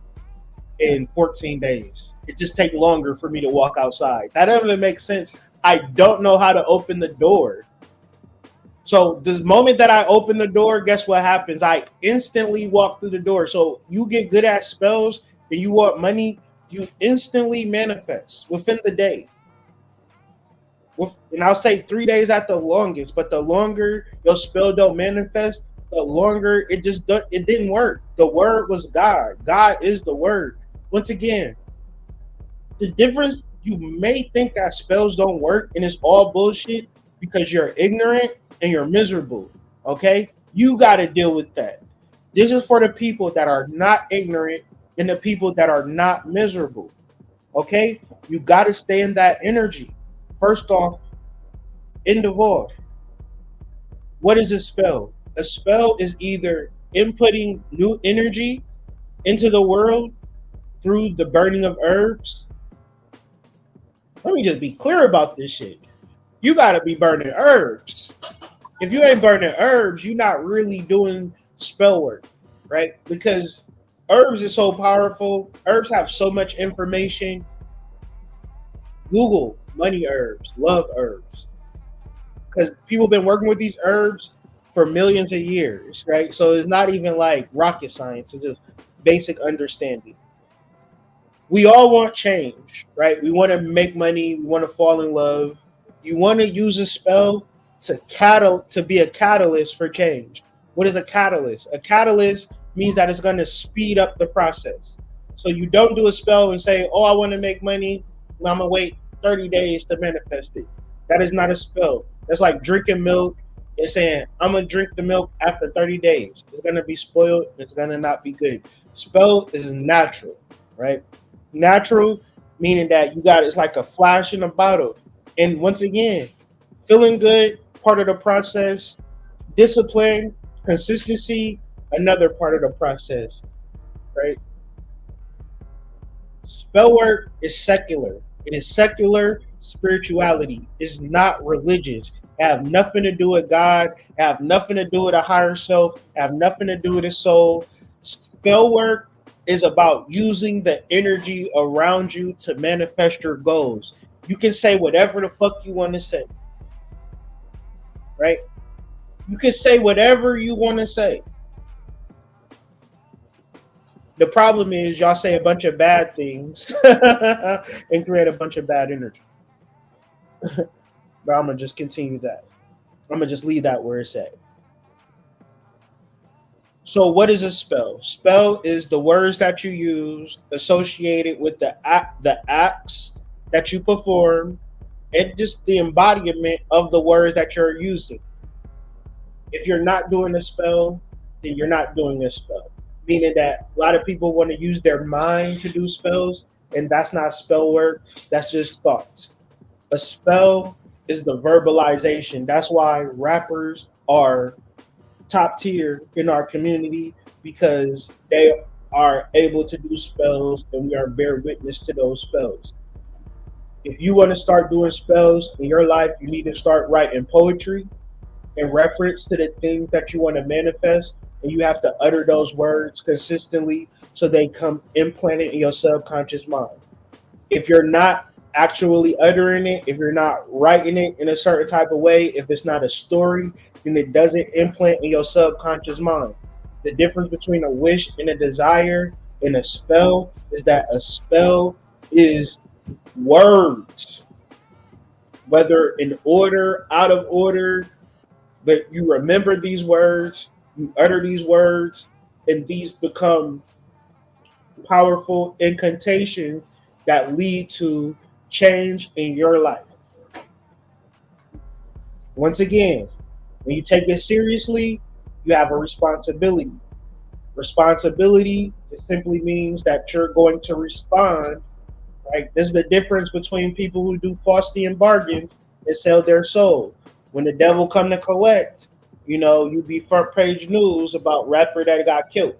H: in 14 days. It just takes longer for me to walk outside. That doesn't make sense. I don't know how to open the door. So the moment that I open the door, guess what happens? I instantly walk through the door. So you get good at spells and you want money, you instantly manifest within the day. And I'll say 3 days at the longest, but the longer your spell don't manifest, the longer it didn't work. The word was God. God is the word. Once again, the difference, you may think that spells don't work and it's all bullshit because you're ignorant and you're miserable. Okay? You got to deal with that. This is for the people that are not ignorant and the people that are not miserable. Okay? You got to stay in that energy. First off, in DOLPH, what is a spell? A spell is either inputting new energy into the world through the burning of herbs. Let me just be clear about this shit. You got to be burning herbs. If you ain't burning herbs, you're not really doing spell work, right? Because herbs are so powerful. Herbs have so much information. Google money herbs, love herbs. Because people have been working with these herbs for millions of years, right? So it's not even like rocket science. It's just basic understanding. We all want change, right? We want to make money. We want to fall in love. You want to use a spell to be a catalyst for change. What is a catalyst? A catalyst means that it's going to speed up the process. So you don't do a spell and say, oh, I want to make money. Well, I'm going to wait 30 days to manifest it. That is not a spell. That's like drinking milk and saying, I'm going to drink the milk after 30 days. It's going to be spoiled. It's going to not be good. Spell is natural, right? Natural, meaning that it's like a flash in a bottle. And once again, feeling good, part of the process. Discipline, consistency, another part of the process, right? Spell work is secular. It is secular, spirituality. It's not religious. It have nothing to do with God. It have nothing to do with a higher self. It have nothing to do with the soul. Spell work is about using the energy around you to manifest your goals. You can say whatever the fuck you want to say, right? You can say whatever you want to say. The problem is y'all say a bunch of bad things and create a bunch of bad energy. But I'm going to just continue that. I'm going to just leave that where it's at. So what is a spell? Spell is the words that you use associated with the acts that you perform, and just the embodiment of the words that you're using. If you're not doing a spell, then you're not doing a spell. Meaning that a lot of people want to use their mind to do spells, and that's not spell work. That's just thoughts. A spell is the verbalization. That's why rappers are top tier in our community, because they are able to do spells, and we are bear witness to those spells. If you want to start doing spells in your life, you need to start writing poetry in reference to the things that you want to manifest, and you have to utter those words consistently so they come implanted in your subconscious mind. If you're not actually uttering it, if you're not writing it in a certain type of way, if it's not a story, then it doesn't implant in your subconscious mind. The difference between a wish and a desire and a spell is that a spell is words, whether in order, out of order, but you remember these words, you utter these words, and these become powerful incantations that lead to change in your life. Once again, when you take it seriously, you have a responsibility. Responsibility just simply means that you're going to respond, right? This is the difference between people who do Faustian bargains and sell their soul. When the devil come to collect, you be front page news about rapper that got killed.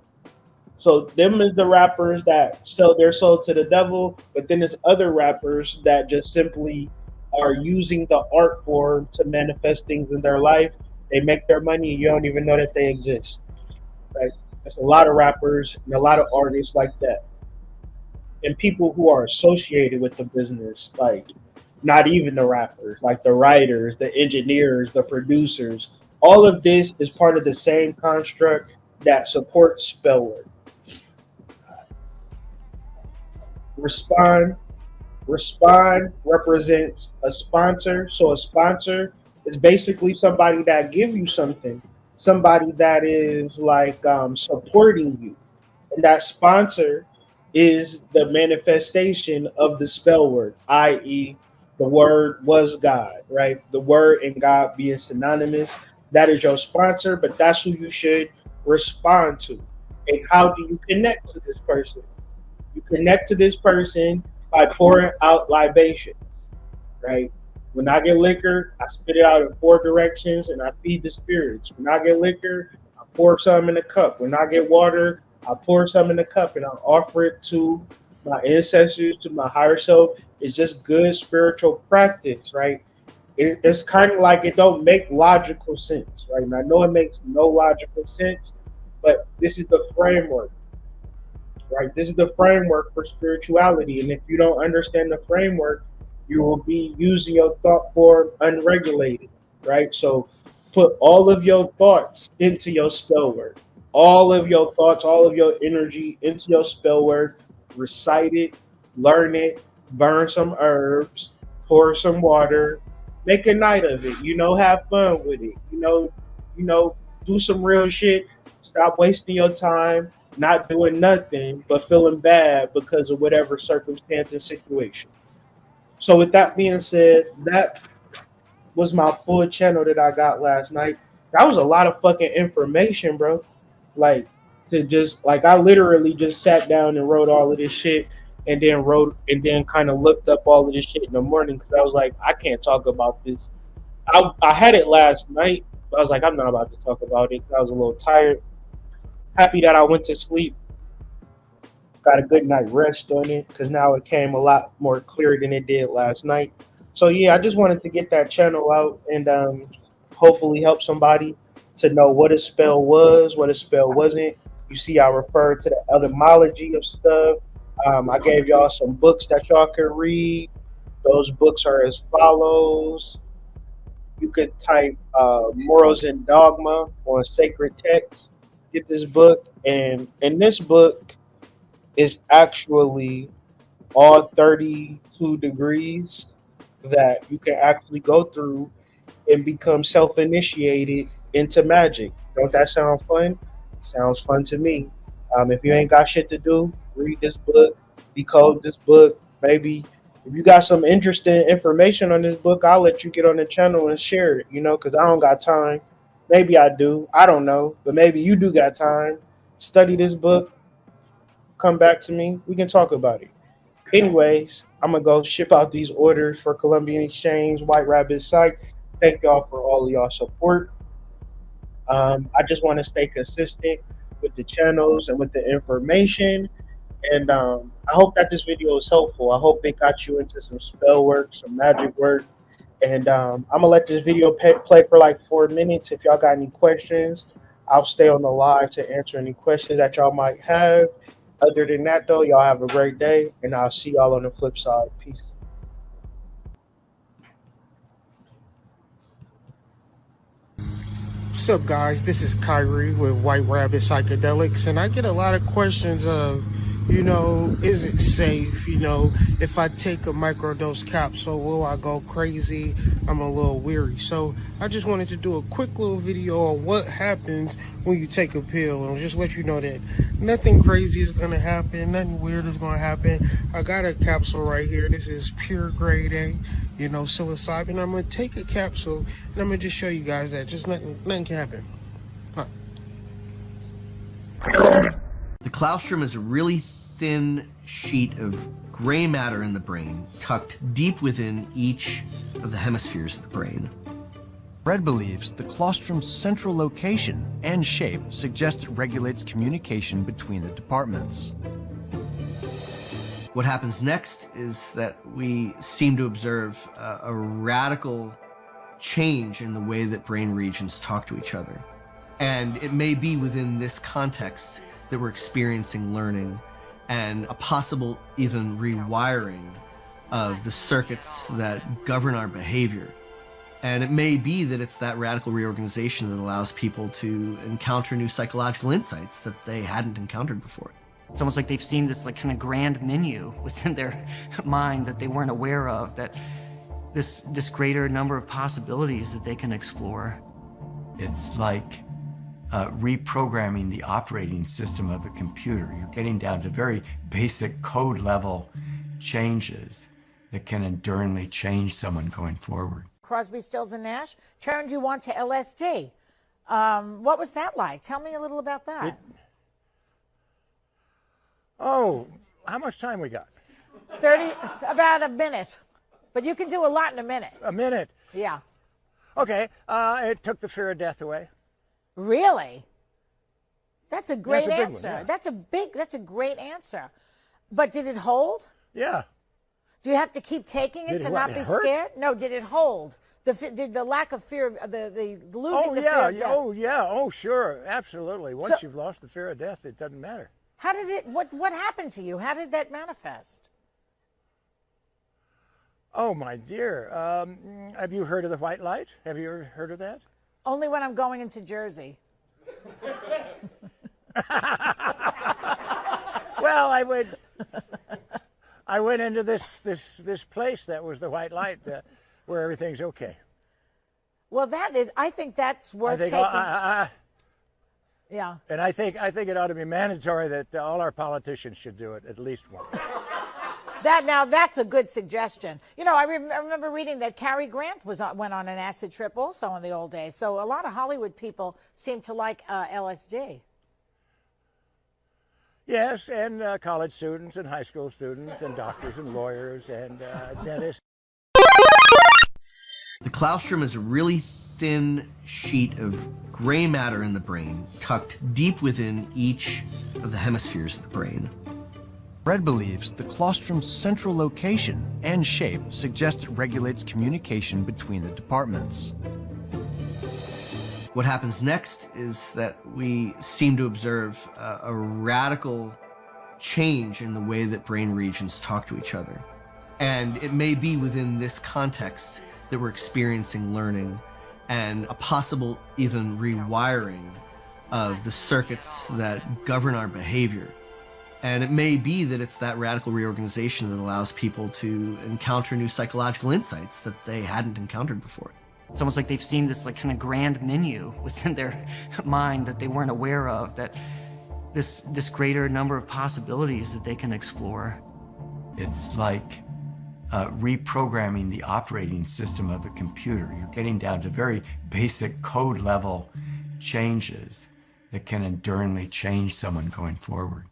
H: So them is the rappers that sell their soul to the devil, but then there's other rappers that just simply are using the art form to manifest things in their life. They make their money and you don't even know that they exist. Right? There's a lot of rappers and a lot of artists like that. And people who are associated with the business, like not even the rappers, like the writers, the engineers, the producers. All of this is part of the same construct that supports spell work. Respond represents a sponsor. So a sponsor is basically somebody that give you something, somebody that is like supporting you. And that sponsor is the manifestation of the spell word, i.e. the word was God, right? The word and God being synonymous. That is your sponsor, but that's who you should respond to. And how do you connect to this person? You connect to this person by pouring out libations, right? When I get liquor, I spit it out in 4 directions and I feed the spirits. When I get liquor, I pour some in a cup. When I get water, I pour some in the cup and I offer it to my ancestors, to my higher self. It's just good spiritual practice, right? It's kind of like it don't make logical sense, right? And I know it makes no logical sense, but this is the framework. Right, this is the framework for spirituality, and if you don't understand the framework, you will be using your thought form unregulated. Right, so put all of your thoughts into your spell word, all of your thoughts, all of your energy into your spell word. Recite it, learn it, burn some herbs, pour some water, make a night of it. Have fun with it. Do some real shit. Stop wasting your time not doing nothing but feeling bad because of whatever circumstance and situation. So with that being said, that was my full channel that I got last night. That was a lot of fucking information, bro. I literally just sat down and wrote all of this shit and then kind of looked up all of this shit in the morning because I was like, I can't talk about this. I had it last night, but I was like, I'm not about to talk about it because I was a little tired. Happy that I went to sleep. Got a good night rest on it because now it came a lot more clear than it did last night. So yeah, I just wanted to get that channel out and hopefully help somebody to know what a spell was, what a spell wasn't. You see, I referred to the etymology of stuff. I gave y'all some books that y'all can read. Those books are as follows. You could type Morals and Dogma on Sacred Text. Get this book, and in this book is actually all 32 degrees that you can actually go through and become self-initiated into magic. Don't that sound fun? Sounds fun to me. If you ain't got shit to do, read this book, decode this book. Maybe if you got some interesting information on this book, I'll let you get on the channel and share it, because I don't got time. Maybe I do. I don't know. But maybe you do got time. Study this book. Come back to me. We can talk about it. Anyways, I'm going to go ship out these orders for Columbian Exchange, White Rabbit Psych. Thank y'all for all of y'all support. I just want to stay consistent with the channels and with the information. And I hope that this video is helpful. I hope it got you into some spell work, some magic work. And I'm going to let this video play for like 4 minutes. If y'all got any questions, I'll stay on the live to answer any questions that y'all might have. Other than that, though, y'all have a great day. And I'll see y'all on the flip side. Peace.
A: What's up, guys? This is Kyrie with White Rabbit Psychedelics, and I get a lot of questions of, is it safe? If I take a microdose capsule, will I go crazy? I'm a little weary. So I just wanted to do a quick little video on what happens when you take a pill, and just let you know that nothing crazy is going to happen, nothing weird is going to happen. I got a capsule right here. This is pure grade A, psilocybin. I'm going to take a capsule, and I'm going to just show you guys that just nothing can happen. Huh.
B: The claustrum is a really thin sheet of gray matter in the brain, tucked deep within each of the hemispheres of the brain.
C: Fred believes the claustrum's central location and shape suggest it regulates communication between the departments.
B: What happens next is that we seem to observe a radical change in the way that brain regions talk to each other. And it may be within this context that we're experiencing learning and a possible even rewiring of the circuits that govern our behavior. And it may be that it's that radical reorganization that allows people to encounter new psychological insights that they hadn't encountered before.
D: It's almost like they've seen this kind of grand menu within their mind that they weren't aware of, that this greater number of possibilities that they can explore.
E: It's like reprogramming the operating system of a computer. You're getting down to very basic code level changes that can enduringly change someone going forward.
F: Crosby, Stills, and Nash turned you on to LSD. What was that like? Tell me a little about that.
G: How much time we got?
F: About a minute. But you can do a lot in a minute.
G: A minute?
F: Yeah.
G: Okay, it took the fear of death away.
F: Really? That's a great answer.
G: That's
F: That's a great answer. But did it hold?
G: Yeah.
F: Do you have to keep taking it to not be scared? No, did it hold? Did the lack of fear, the losing the fear of death?
G: Oh, yeah. Oh, sure. Absolutely. Once you've lost the fear of death, it doesn't matter.
F: How did it, what happened to you? How did that manifest?
G: Oh, my dear. Have you heard of the white light? Have you ever heard of that?
F: Only when I'm going into Jersey.
G: Well, I went into this place that was the white light, where everything's okay.
F: Well, I think that's worth taking. Yeah.
G: And I think it ought to be mandatory that all our politicians should do it at least once.
F: That's a good suggestion. I remember reading that Cary Grant went on an acid trip also in the old days. So a lot of Hollywood people seem to like LSD.
G: Yes, and college students and high school students and doctors and lawyers and dentists.
B: The claustrum is a really thin sheet of gray matter in the brain, tucked deep within each of the hemispheres of the brain.
C: Fred believes the clostrum's central location and shape suggest it regulates communication between the departments.
B: What happens next is that we seem to observe a radical change in the way that brain regions talk to each other. And it may be within this context that we're experiencing learning and a possible even rewiring of the circuits that govern our behavior. And it may be that it's that radical reorganization that allows people to encounter new psychological insights that they hadn't encountered before.
D: It's almost like they've seen this like kind of grand menu within their mind that they weren't aware of, that this greater number of possibilities that they can explore.
E: It's like reprogramming the operating system of a computer. You're getting down to very basic code level changes that can enduringly change someone going forward.